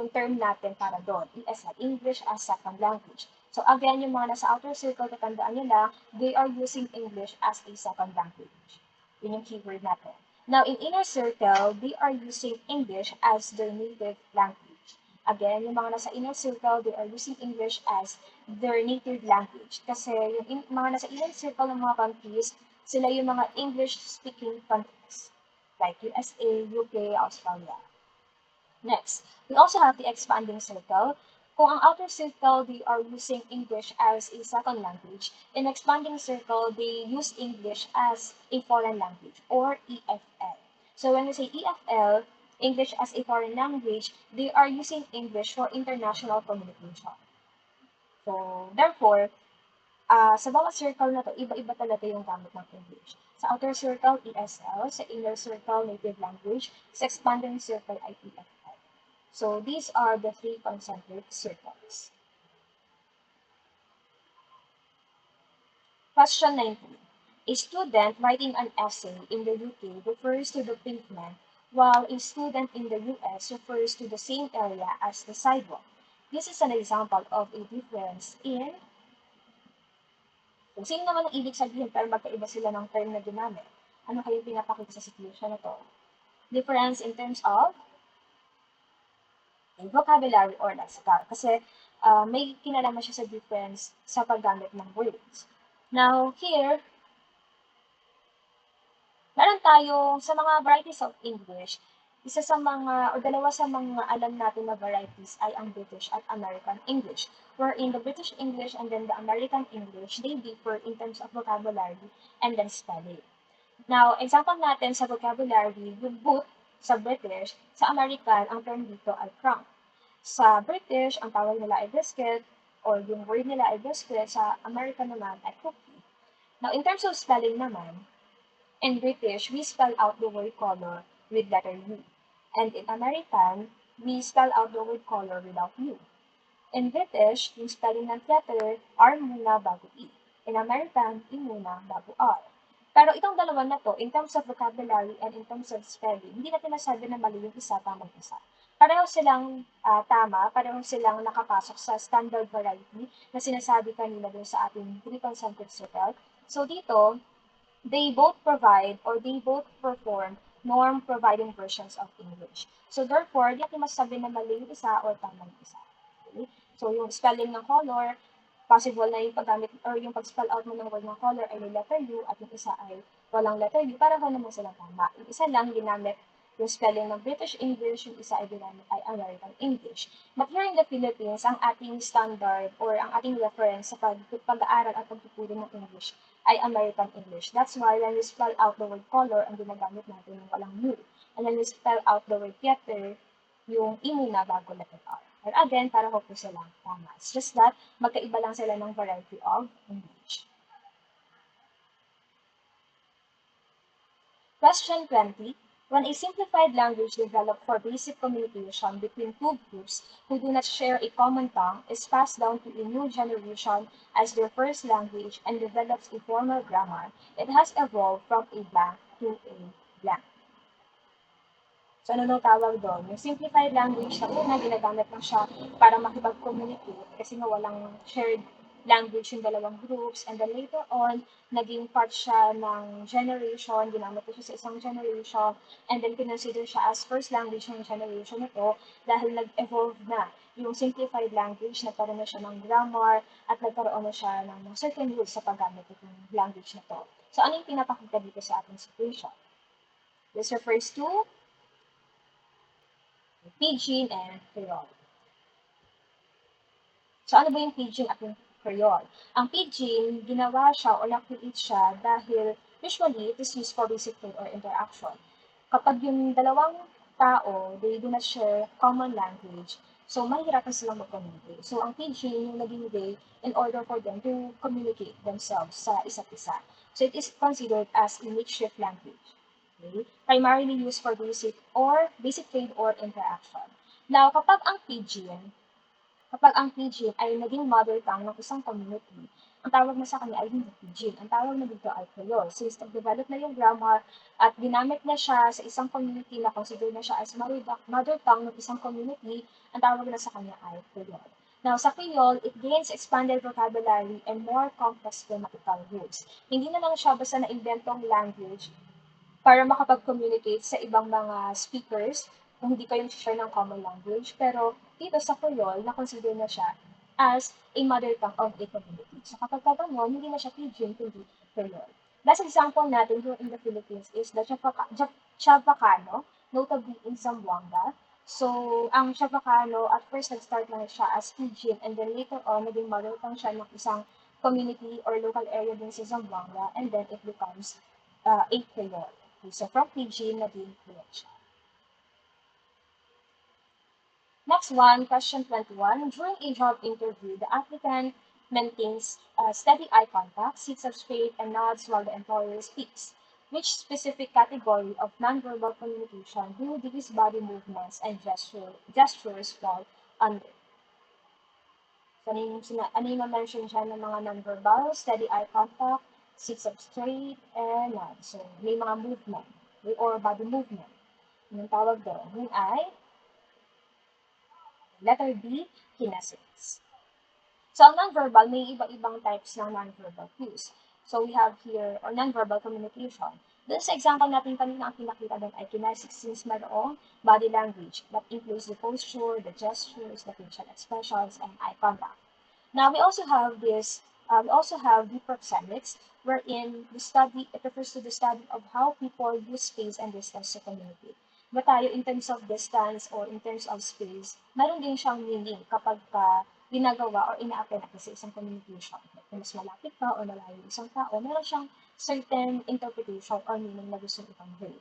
term natin para doon, ESL, English as second language. So, again, yung mga nasa outer circle, tatandaan nyo na, they are using English as a second language. Yun yung keyword natin. Now, in inner circle, they are using English as their native language. Again, yung mga nasa inner circle, they are using English as their native language. Kasi yung mga nasa inner circle ng mga countries, sila yung mga English-speaking countries. Like USA, UK, Australia. Next, we also have the expanding circle. Kung ang outer circle, they are using English as a second language. In expanding circle, they use English as a foreign language, or EFL. So when we say EFL, English as a foreign language, they are using English for international communication. So, therefore, sa bawat circle na to, iba-iba talaga yung gamit ng English. Sa outer circle, ESL. Sa inner circle, native language. Sa expanding circle ay EFL. So, these are the three concentric circles. Question 19. A student writing an essay in the UK refers to the pavement, while a student in the US refers to the same area as the sidewalk. This is an example of a difference in kung sino naman ang ibig sabihin pero magkaiba sila ng term na ginamit. Ano kayong pinapakita sa situation na to? Difference in terms of vocabulary or lexical. Kasi may kinalaman siya sa difference sa paggamit ng words. Now, here, meron tayong sa mga varieties of English, isa sa mga, o dalawa sa mga alam natin na varieties ay ang British at American English. Wherein the British English and then the American English, they differ in terms of vocabulary and then spelling. Now, example natin sa vocabulary, yung boot sa British, sa American, ang term dito ay crumb. Sa British, ang tawag nila ay biscuit, or yung word nila ay biscuit, sa American naman ay cookie. Now, in terms of spelling naman, in British, we spell out the word color with letter U. And in American, we spell out the word color without U. In British, yung spelling ng letter, R muna bago E. In American, E muna bago R. Pero itong dalawa na to, in terms of vocabulary and in terms of spelling, hindi natin nasabi na mali yung isa, tamang isa. Pareho silang tama, pareho silang nakapasok sa standard variety na sinasabi kanina dun sa ating three-concentric circle. So dito, they both provide or they both perform norm-providing versions of English. So therefore, di natin masasabi na mali yung isa or tama yung isa. Okay? So yung spelling ng color, possible na yung paggamit or yung pag-spell out mo ng word ng color ay may letter U at yung isa ay walang letter U, para naman silang tama. Yung isa lang ginamit yung spelling ng British English, yung isa ay ginamit ay American English. But here in the Philippines, ang ating standard or ang ating reference sa pag-aaral at pagtuturo ng English ay American English. That's why when we spell out the word color, ang ginagamit natin yung walang U. And when we spell out the word theater, yung E muna bago letter R. But again, para ko po silang tama. It's just that, magkaiba lang sila ng variety of English. Question 20. When a simplified language developed for basic communication between two groups who do not share a common tongue is passed down to a new generation as their first language and develops a formal grammar, it has evolved from a blank to a blank. So, ano nung tawag doon? Yung simplified language na una, ginagamit lang siya para makipag-communicate kasi nga walang shared language yung dalawang groups. And then later on, naging part siya ng generation, ginamit siya sa isang generation, and then consider siya as first language ng generation ito dahil nag-evolve na yung simplified language, nagkaroon na siya ng grammar, at nagkaroon na siya ng certain rules sa paggamit ng language na to. So, ano yung pinapakita dito sa ating situation? This refers to Pidgin and Creole. So, ano ba yung Pidgin at yung Creole? Ang Pidgin, ginawa siya o na-create siya dahil usually it is used for basic trade or interaction. Kapag yung dalawang tao, they do not share common language, So, mahihirapan silang mag-communicate. So, ang pidgin yung naging way in order for them to communicate themselves sa isa't isa. So, it is considered as a makeshift language. Okay? Primarily used for basic trade or interaction. Now, kapag ang pidgin ay naging mother tongue ng isang community, ang tawag na sa kanya ay hindi pidgin. Ang tawag na dito ay Creole. Since nag-develop na yung grammar at ginamit na siya sa isang community na consider na siya as mother tongue ng isang community, ang tawag na sa kanya ay Creole. Now, sa Creole, it gains expanded vocabulary and more complex grammatical rules. Hindi na lang siya basta na-inventong language para makapag-communicate sa ibang mga speakers kung hindi kayo share ng common language. Pero dito sa Creole, na-consider na siya as a mother tongue of a community. So kapag kaganon, hindi na siya pidgin, kundi Creole. Last example natin here in the Philippines is the Chavacano, notably in Zamboanga. So, ang Chavacano, at first nag-start lang siya as pidgin and then later on, naging mother tongue siya ng isang community or local area din sa Zamboanga and then it becomes a Creole. Okay, so from PG, naging Creole siya. Next one, question 21. During a job interview, the applicant maintains steady eye contact, sits up straight, and nods while the employer speaks. Which specific category of nonverbal communication do these body movements and gestures fall under? So, ano yung mention siya ng mga nonverbal? Steady eye contact, sits up straight, and nod. So, may mga movement or body movement. Yung tawag doon, yun ay letter B, kinesics. So, ang nonverbal, may iba-ibang types ng nonverbal cues. So, we have here, or nonverbal communication. Doon sa example natin kanina, ang pinakita doon ay kinesics since mayroong body language that includes the posture, the gestures, the facial expressions, and eye contact. Now, we also have the proxemics, wherein it refers to the study of how people use space and distance to communicate. Ba tayo, in terms of distance or in terms of space, meron din siyang meaning kapag ginagawa or ina-apply natin sa isang communication. Like, kung mas malapit ka o malayo isang tao, meron siyang certain interpretation or meaning na gusto i-convey.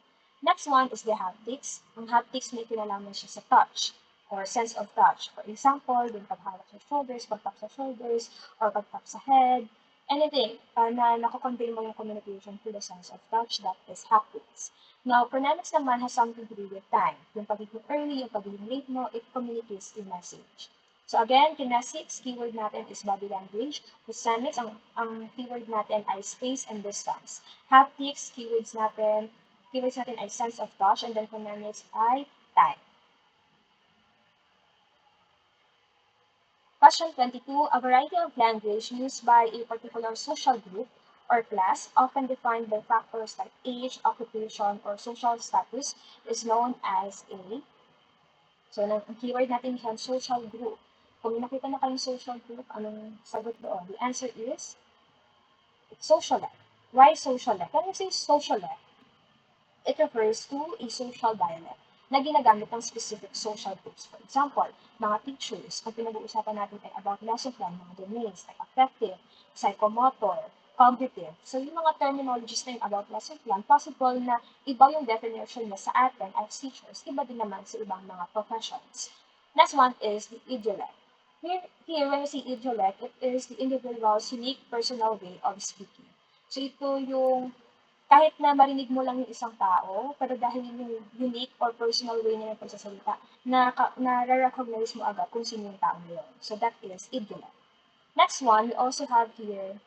Next one is the haptics. Ang haptics may kinalaman siya sa touch or sense of touch. For example, yung paghawak sa shoulders, pagtap sa shoulders, or pagtap sa head, anything na nakakonvey mo yung communication through the sense of touch, that is haptics. Now, phonetics naman has something to do with time. Yung pagiging early, yung pagiging late mo, it communicates a message. So again, kinesics, keyword natin is body language. Prosemics, ang keyword natin ay space and distance. Haptics, keywords natin ay sense of touch, and then phonetics ay time. Question 22. A variety of language used by a particular social group or class, often defined by factors like age, occupation, or social status, is known as a... So, ang keyword natin yan, social group. Kung nakita na kayong social group, anong sagot doon? The answer is socialite. Why socialite? When you say socialite, it refers to a social dialect na ginagamit ng specific social groups. For example, mga teachers, kung pinag-uusapan natin ay about lesson plan, mga domains like affective, psychomotor, cognitive. So, yung mga terminologies na yun about lesson plan, possible na iba yung definition niya sa atin as teachers, iba din naman sa ibang mga professions. Next one is the idiolect. Here, when we say idiolect, it is the individual's unique personal way of speaking. So, ito yung kahit na marinig mo lang yung isang tao, pero dahil yung unique or personal way niya ng pagsasalita, na-recognize mo agad kung sino yung tao yun. So that is idiolect. Next one, we also have here,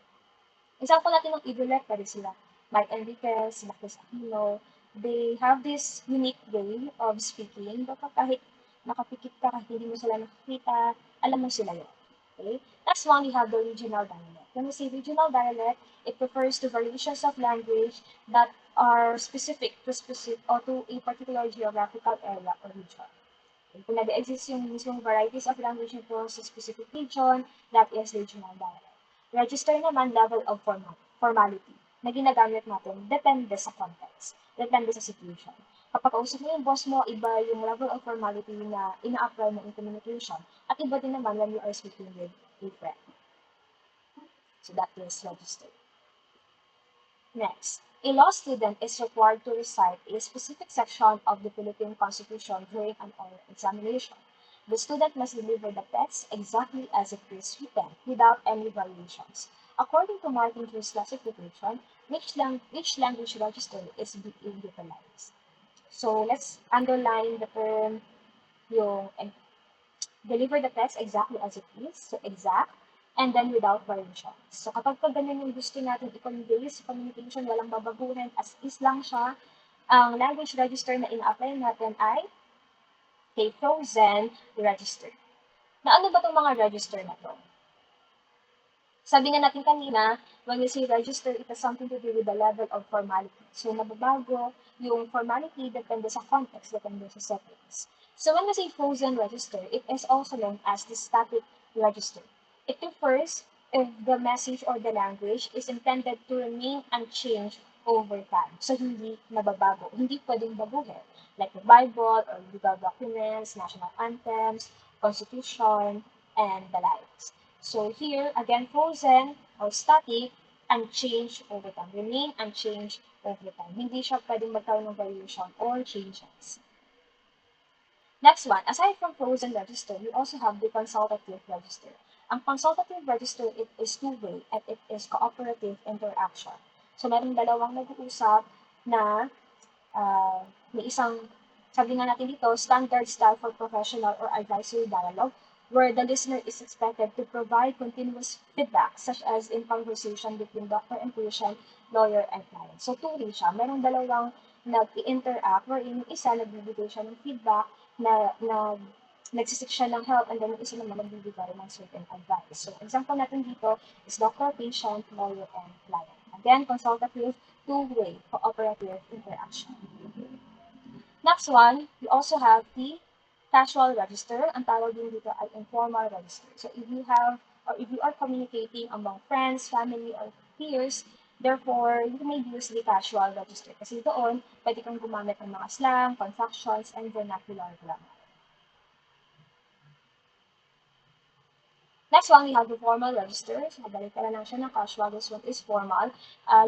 example natin ng idiolect, pwede sila Mike Enriquez, sila Chris Aquino. They have this unique way of speaking, baka kahit nakapikit ka, kahit hindi mo sila nakikita, alam mo sila yun. Okay? Next one, we have the regional dialect. When we say regional dialect, it refers to variations of language that are specific to a particular geographical area or region. Okay? Kung nag-exist yung mismong varieties of language nito sa specific region, that is regional dialect. Register naman level of formality na ginagamit natin depende sa context, depende sa situation. Kapag kausap mo yung boss mo, iba yung level of formality na ina-apply mo in communication. At iba din naman when you are speaking with a friend. So that is registered. Next, a law student is required to recite a specific section of the Philippine Constitution during an oral examination. The student must deliver the text exactly as it is written, without any variations. According to Martin Hughes' classification, which language register is being utilized? So let's underline the term yung deliver the text exactly as it is, so exact, and then without variations. So kapag ganyan yung gusto natin i-convey sa communication, walang babaguhin, as is lang siya, ang language register na ina-apply natin ay frozen register. Na ano ba itong mga register na to? Sabi nga natin kanina, when we say register, it has something to do with the level of formality. So, nababago yung formality depende sa context, depende sa settings. So, when we say frozen register, it is also known as the static register. It refers if the message or the language is intended to remain unchanged over time. So, hindi nababago. Hindi pwedeng baguhin. Like the Bible or legal documents, national anthems, constitution, and the likes. So here, again, frozen or static, unchanged over time. Remain unchanged over time. Hindi siya pwedeng magkaroon ng variation or changes. Next one, aside from frozen register, we also have the consultative register. Ang consultative register, it is two-way and it is cooperative interaction. So meron dalawang nag-uusap na may isang, sabi nga natin dito, standard style for professional or advisory dialogue where the listener is expected to provide continuous feedback such as in conversation between doctor and patient, lawyer, and client. So, two-way siya. Merong dalawang nag-interact wherein yung isa nagbibigay siya ng feedback na nagsisik siya ng help and then yung isa naman nagbibigay ng certain advice. So, example natin dito is doctor, patient, lawyer, and client. Again, consultative, two-way, cooperative interaction. Next one, we also have the casual register. Ang tawag din dito ay informal register. So if you have or if you are communicating among friends, family, or peers, therefore, you may use the casual register. Kasi doon, pwede kang gumamit ng mga slang, contractions, and vernacular grammar. Next one, we have the formal register. So, balik na lang siya ng casual. This one is formal.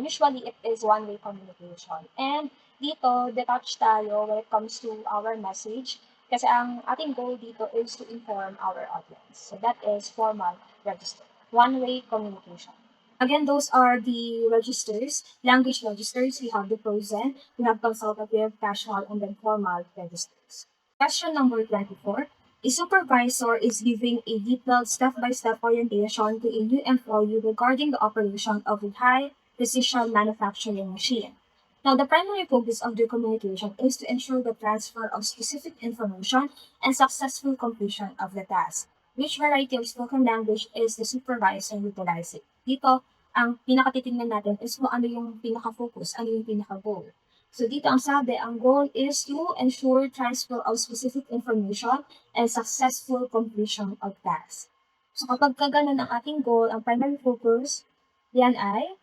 Usually, it is one-way communication. And dito, detached tayo when it comes to our message. Kasi ang ating goal dito is to inform our audience. So, that is formal register. One-way communication. Again, those are the registers, language registers. We have the frozen, we have consultative, casual, and then formal registers. Question number 24. A supervisor is giving a detailed step-by-step orientation to a new employee regarding the operation of a high-precision manufacturing machine. Now, the primary focus of the communication is to ensure the transfer of specific information and successful completion of the task. Which variety of spoken language is the supervisor utilizing? Dito, ang pinakatitingnan natin is kung ano yung pinaka-focus, ano yung pinaka-goal. So dito ang sabi, ang goal is to ensure transfer of specific information and successful completion of tasks. So kapag ganun ang ating goal, ang primary focus, yan ay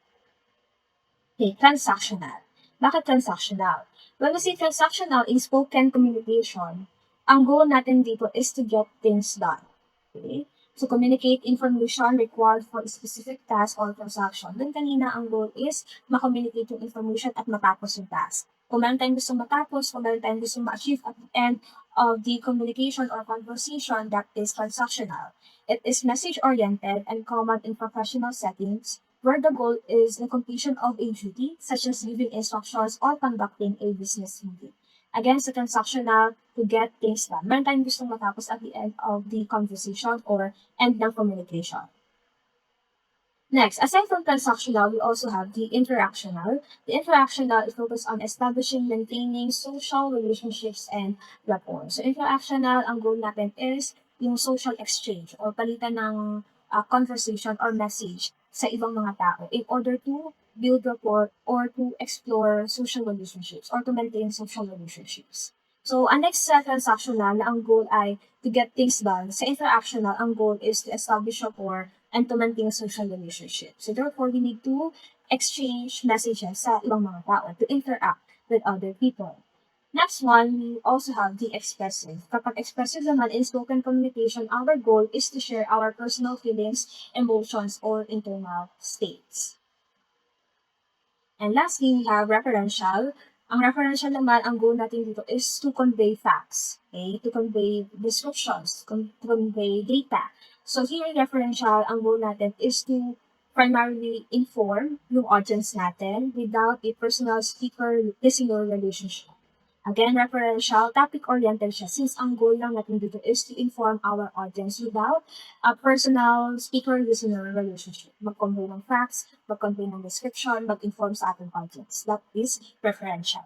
transactional. Bakit transactional? When we say transactional in spoken communication, ang goal natin dito is to get things done. Okay? To communicate information required for a specific task or transaction. Doon kanina ang goal is ma-communicate yung information at matapos yung task. Kung meron tayong gusto matapos, kung meron tayong gusto ma-achieve at the end of the communication or conversation, that is transactional. It is message-oriented and common in professional settings where the goal is the completion of a duty, such as giving instructions or conducting a business meeting. Again, sa transactional, to get things done. Meron tayong gustong matapos at the end of the conversation or end ng communication. Next, aside from transactional, we also have the interactional. The interactional is focused on establishing, maintaining social relationships and rapport. So, interactional, ang goal natin is yung social exchange or palitan ng conversation or message sa ibang mga tao in order to build rapport or to explore social relationships or to maintain social relationships. So, next sa transactional, na ang goal ay to get things done. Sa interactional, ang goal is to establish rapport and to maintain social relationships. So, therefore, we need to exchange messages sa ibang mga tao, to interact with other people. Next one, we also have the expressive. Kapag expressive naman in spoken communication, our goal is to share our personal feelings, emotions, or internal states. And lastly, we have referential. Ang referential naman, ang goal natin dito is to convey facts, okay? To convey descriptions, to convey data. So here, referential, ang goal natin is to primarily inform yung audience natin without a personal speaker-listener relationship. Again, referential, topic-oriented siya since ang goal lang natin dito is to inform our audience without a personal speaker-listener relationship. Mag-convey ng facts, mag-convey ng description, mag-inform sa ating audience. That is referential.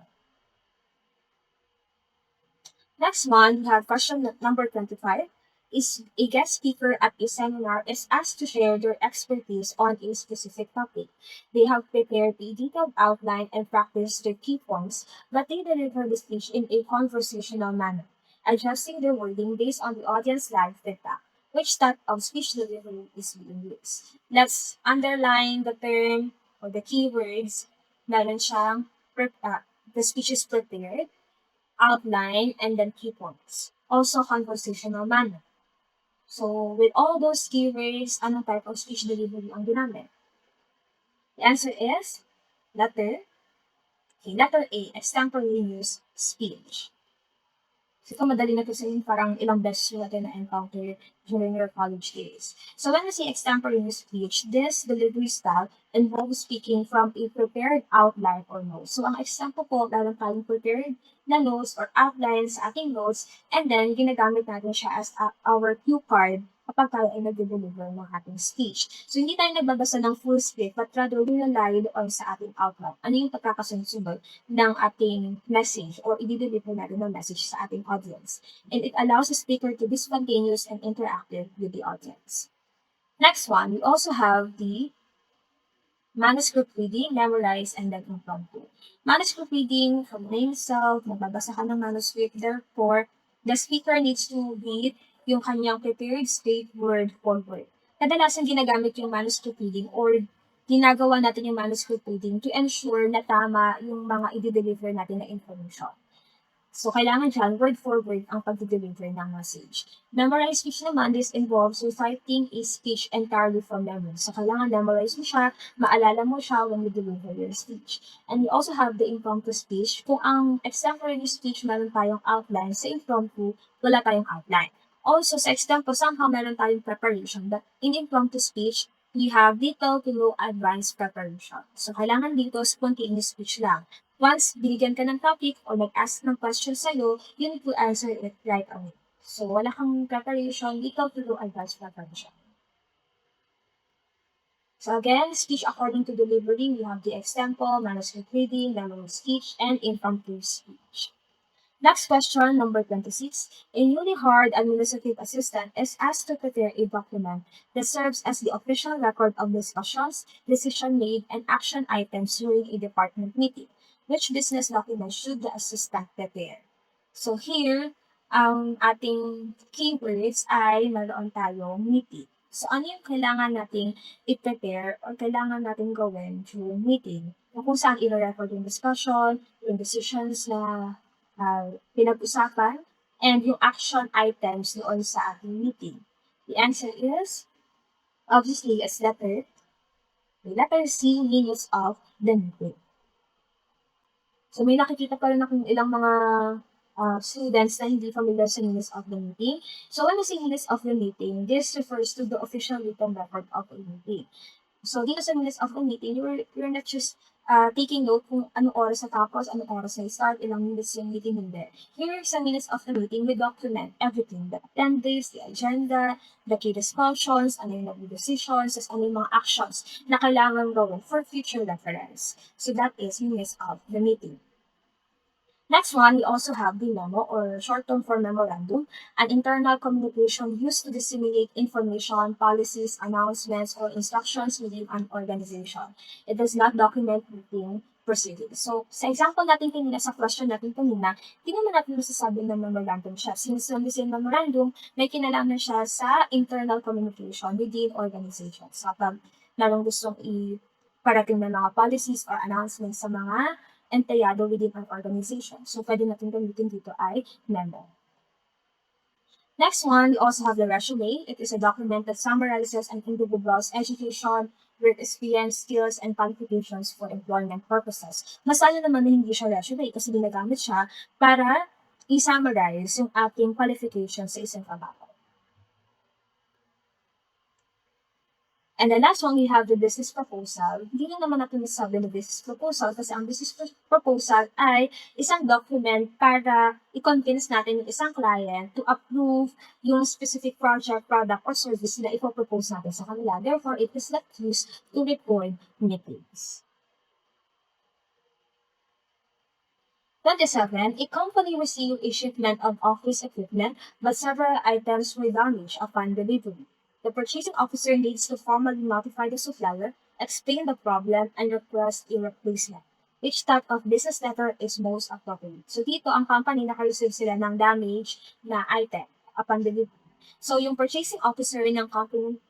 Next one, we have question number 25. Is a guest speaker at a seminar is asked to share their expertise on a specific topic. They have prepared a detailed outline and practiced their key points, but they deliver the speech in a conversational manner, adjusting their wording based on the audience live feedback. Which type of speech delivery is being used? Let's underline the term or the keywords. Meron siyang the speech is prepared, outline, and then key points. Also, conversational manner. So, with all those keywords, anong type of speech delivery ang ginamit? The answer is letter A, extemporaneous speech. So, ito madali na to sa inyo, parang ilang beses nyo natin na-encounter during your college days. So, when we say extemporaneous speech, this delivery style involves speaking from a prepared outline or notes. So, ang example po, meron tayong prepared na notes or outlines sa ating notes, and then ginagamit natin siya as our cue card kapag tayo ay nag-deliver ng ating speech. So, hindi tayo nagbabasa ng full script, but rather we rely doon sa ating outline. Ano yung pagkakasunod ng ating message or i-deliver natin ng message sa ating audience. And it allows the speaker to be spontaneous and interactive with the audience. Next one, we also have the manuscript reading, memorize, and then impromptu. Manuscript reading, from the name itself, magbabasa ka ng manuscript, therefore, the speaker needs to read yung kanyang prepared state word for word. Kadalasan ginagamit yung manuscript reading or ginagawa natin yung manuscript reading to ensure na tama yung mga i-deliver natin na information. So, kailangan dyan, word for word ang pag-deliver ng message. Memorized speech naman, this involves reciting a speech entirely from memory. So, kailangan memorize mo siya, maalala mo siya when you deliver your speech. And we also have the impromptu speech. Kung ang extemporaneous speech, meron tayong outline. Sa impromptu, wala tayong outline. Also, sa extempo, somehow meron tayong preparation. But in impromptu speech, we have detailed to low advanced preparation. So, kailangan dito, spontaneous speech lang. Once binigyan ka ng topic or nag-ask ng question sa'yo, you need to answer it right away. So, wala kang preparation, detailed to low advanced preparation. So again, speech according to delivery, we have the example, manuscript reading, memory speech, and impromptu speech. Next question, number 26. A newly hired administrative assistant is asked to prepare a document that serves as the official record of discussions, decision made, and action items during a department meeting. Which business document should the assistant prepare? So here, ang ating keywords ay meron tayong meeting. So ano yung kailangan nating i-prepare or kailangan nating gawin during meeting? Kung saan i-record yung discussion, yung decisions na pinag-usapan, and yung action items noon sa ating meeting. The answer is, obviously, as letter C, minutes of the meeting. So may nakikita pa rin akong ilang mga students na hindi familiar sa minutes of the meeting. So when we say minutes of the meeting, this refers to the official written record of a meeting. So dito sa minutes of the meeting, you're not just taking note kung anong oras na tapos, anong oras na start, ilang minutes yung meeting, hindi. Here sa minutes of the meeting, we document everything, the attendance, the agenda, the key discussions, ano yung naging decisions, ano yung mga actions na kailangan gawin for future reference. So that is minutes of the meeting. Next one, we also have the memo or short term for memorandum, an internal communication used to disseminate information, policies, announcements, or instructions within an organization. It does not document meeting proceedings. So, sa example natin kanina, sa question natin kanina, hindi naman natin masasabi na memorandum siya. Since when we say memorandum, may kinalaman siya sa internal communication within organizations. So, pag larong gustong i-parating ng mga policies or announcements sa mga empleyado within an organization. So, pwede natin gamitin dito ay memo. Next one, we also have the resume. It is a document that summarizes an individual's education, work experience, skills, and qualifications for employment purposes. Masaya naman na hindi siya resume kasi ginagamit siya para i-summarize yung ating qualifications sa isang trabaho. And the last one, we have the business proposal. Hindi na naman natin nasabi na business proposal kasi ang business proposal ay isang document para i-convince natin yung isang client to approve yung specific project, product, or service na ipopropose natin sa kanila. Therefore, it is not used to record meetings. 27. A company received a shipment of office equipment, but several items were damaged upon delivery. The purchasing officer needs to formally notify the supplier, explain the problem, and request a replacement. Which type of business letter is most appropriate? So dito, ang company naka-receive sila ng damage na item upon delivery. So yung purchasing officer ng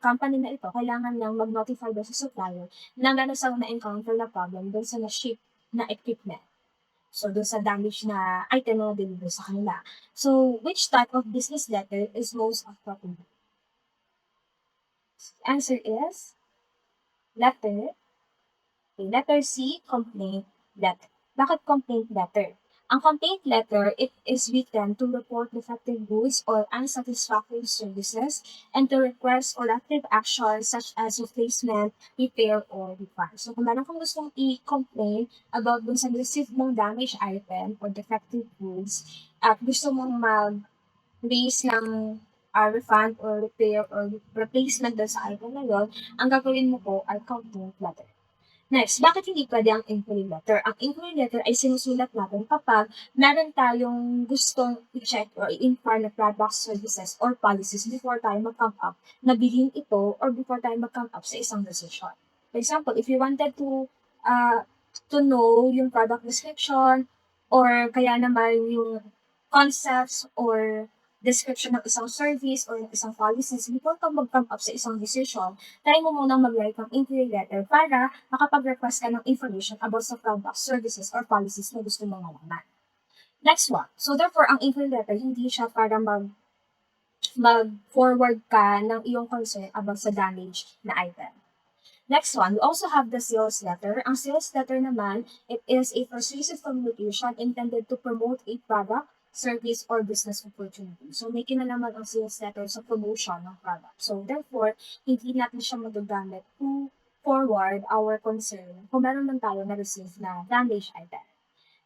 company na ito, kailangan niyang mag-notify daw sa supplier na meron silang na-encounter na problem doon sa na-ship na equipment. So, doon sa damage na item na deliver sa kanila. So, which type of business letter is most appropriate? Answer is letter C, complaint letter. Bakit complaint letter? Ang complaint letter, it is written to report defective goods or unsatisfactory services and to request corrective action such as replacement, repair, or refund. So, kung meron kang gustong i-complain about dun sa receive mong damaged item or defective goods at gusto mong mag-raise ng refund or repair or replacement dun sa item na yun, ang gagawin mo po ay complaint letter. Next, bakit hindi pwede ang inquiry letter? Ang inquiry letter ay sinusulat natin kapag meron tayong gustong i-check or i-inquire na products, services, or policies before tayo mag-come up na bilhin ito or before tayo mag-come up sa isang decision. For example, if you wanted to know yung product description or kaya naman yung concepts or description ng isang service or ng isang policies before ka mag-come up sa isang decision, try mo munang mag-write ng inquiry letter para makapag-request ka ng information about sa products, services, or policies na gusto mong malaman. Next one. So therefore, ang inquiry letter, hindi siya para mag-forward ka ng iyong concern about sa damage na item. Next one, we also have the sales letter. Ang sales letter naman, it is a persuasive communication intended to promote a product, service, or business opportunity. So, may kinalaman ang sales letter sa promotion ng product. So, therefore, hindi natin siya magagamit to forward our concern kung meron man tayo na-receive na damaged item.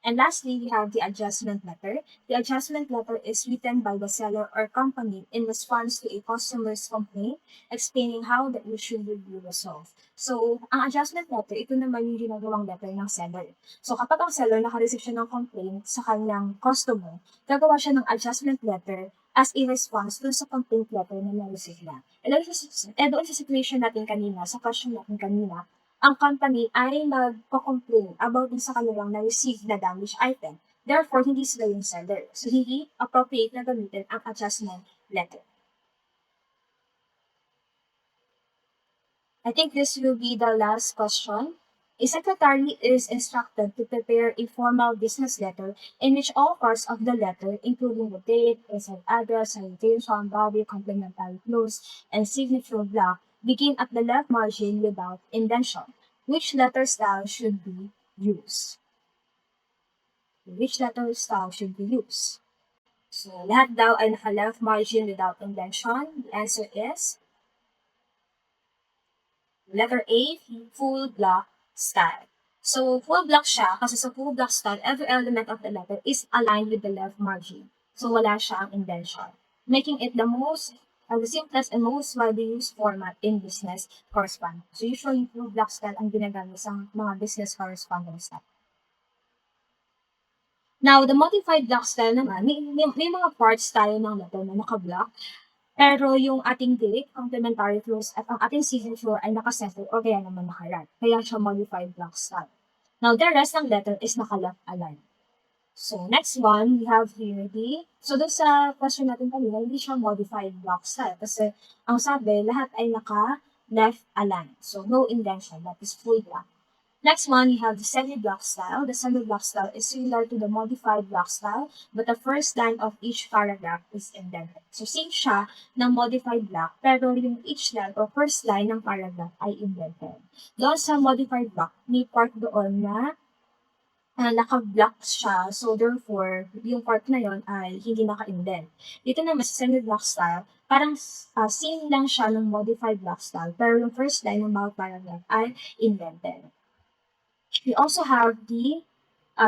And lastly, we have the adjustment letter. The adjustment letter is written by the seller or company in response to a customer's complaint, explaining how the issue will be resolved. So, ang adjustment letter, ito naman yung ginagawang letter ng seller. So, kapag ang seller naka-receive siya ng complaint sa kanyang customer, gagawa siya ng adjustment letter as a response dun sa complaint letter na na-receive na. Doon sa situation natin kanina, sa question natin kanina, ang company ay magko-complain about din sa kanilang na-receive na damaged item. Therefore, hindi sila yung seller. So, hindi appropriate na gamitin ang adjustment letter. I think this will be the last question. A secretary is instructed to prepare a formal business letter in which all parts of the letter, including the date, present address, salutation, body, complimentary clause, and signature block, begin at the left margin without indentation. Which letter style should be used? Which letter style should be used? So, lahat daw ay naka-left margin without indentation. The answer is letter A, full block style. So, full block siya kasi sa full block style, every element of the letter is aligned with the left margin. So, wala siyang indentation, making it the simplest and most widely used format in business correspondence. So, usually, full block style ang ginagamit sa mga business correspondence natin. Now, the modified block style naman, may mga parts tayo ng letter na naka-block, pero yung ating date, complementary clause, at ang ating signature ay nakasettle o kaya naman naka-right. Kaya siya modified block style. Now, the rest ng letter is naka-left aligned. So, next one, we have here so doon sa question natin kanina, hindi siya modified block style kasi ang sabi, lahat ay naka-left aligned. So, no indentation, that is full block. Next one, you have the semi-block style. The semi-block style is similar to the modified block style, but the first line of each paragraph is indented. So, same siya ng modified block, pero yung each line or first line ng paragraph ay indented. Doon sa modified block, may part doon na naka-block siya. So, therefore, yung part na yon ay hindi naka-indent. Dito naman sa semi-block style, parang same lang siya ng modified block style, pero yung first line ng bawat paragraph ay indented. We also have the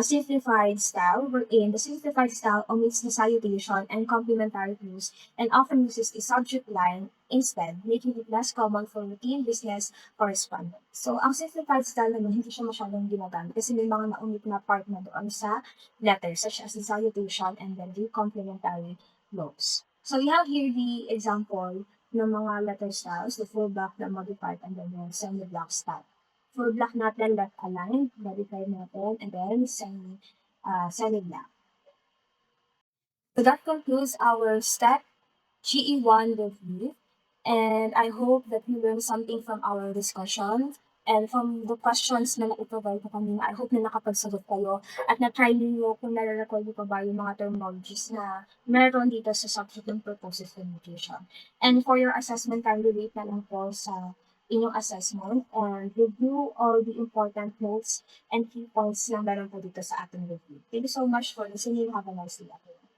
simplified style, wherein the simplified style omits the salutation and complementary clues and often uses a subject line instead, making it less common for routine business correspondence. So, ang simplified style naman, hindi siya masyadong ginagamit kasi may mga naunit na part na doon sa letters, such as the salutation and then the complementary clause. So, we have here the example ng mga letter styles, the full block, the modified, and then the semi-block style. Full block natin left aligned, modified natin, and then semi-block. So that concludes our step GE1 review. And I hope that you learned something from our discussion and from the questions na na-provide ko kanina. I hope na nakapagsagot kayo at na-try niyo kung nare-recall niyo pa ba yung mga terminologies na meron dito sa subject ng purposes communication. And for your assessment, kindly rate na lang po sa inyong assessment and review all the important notes and key points na meron po dito sa ating review. Thank you so much for listening. Have a nice day, everyone.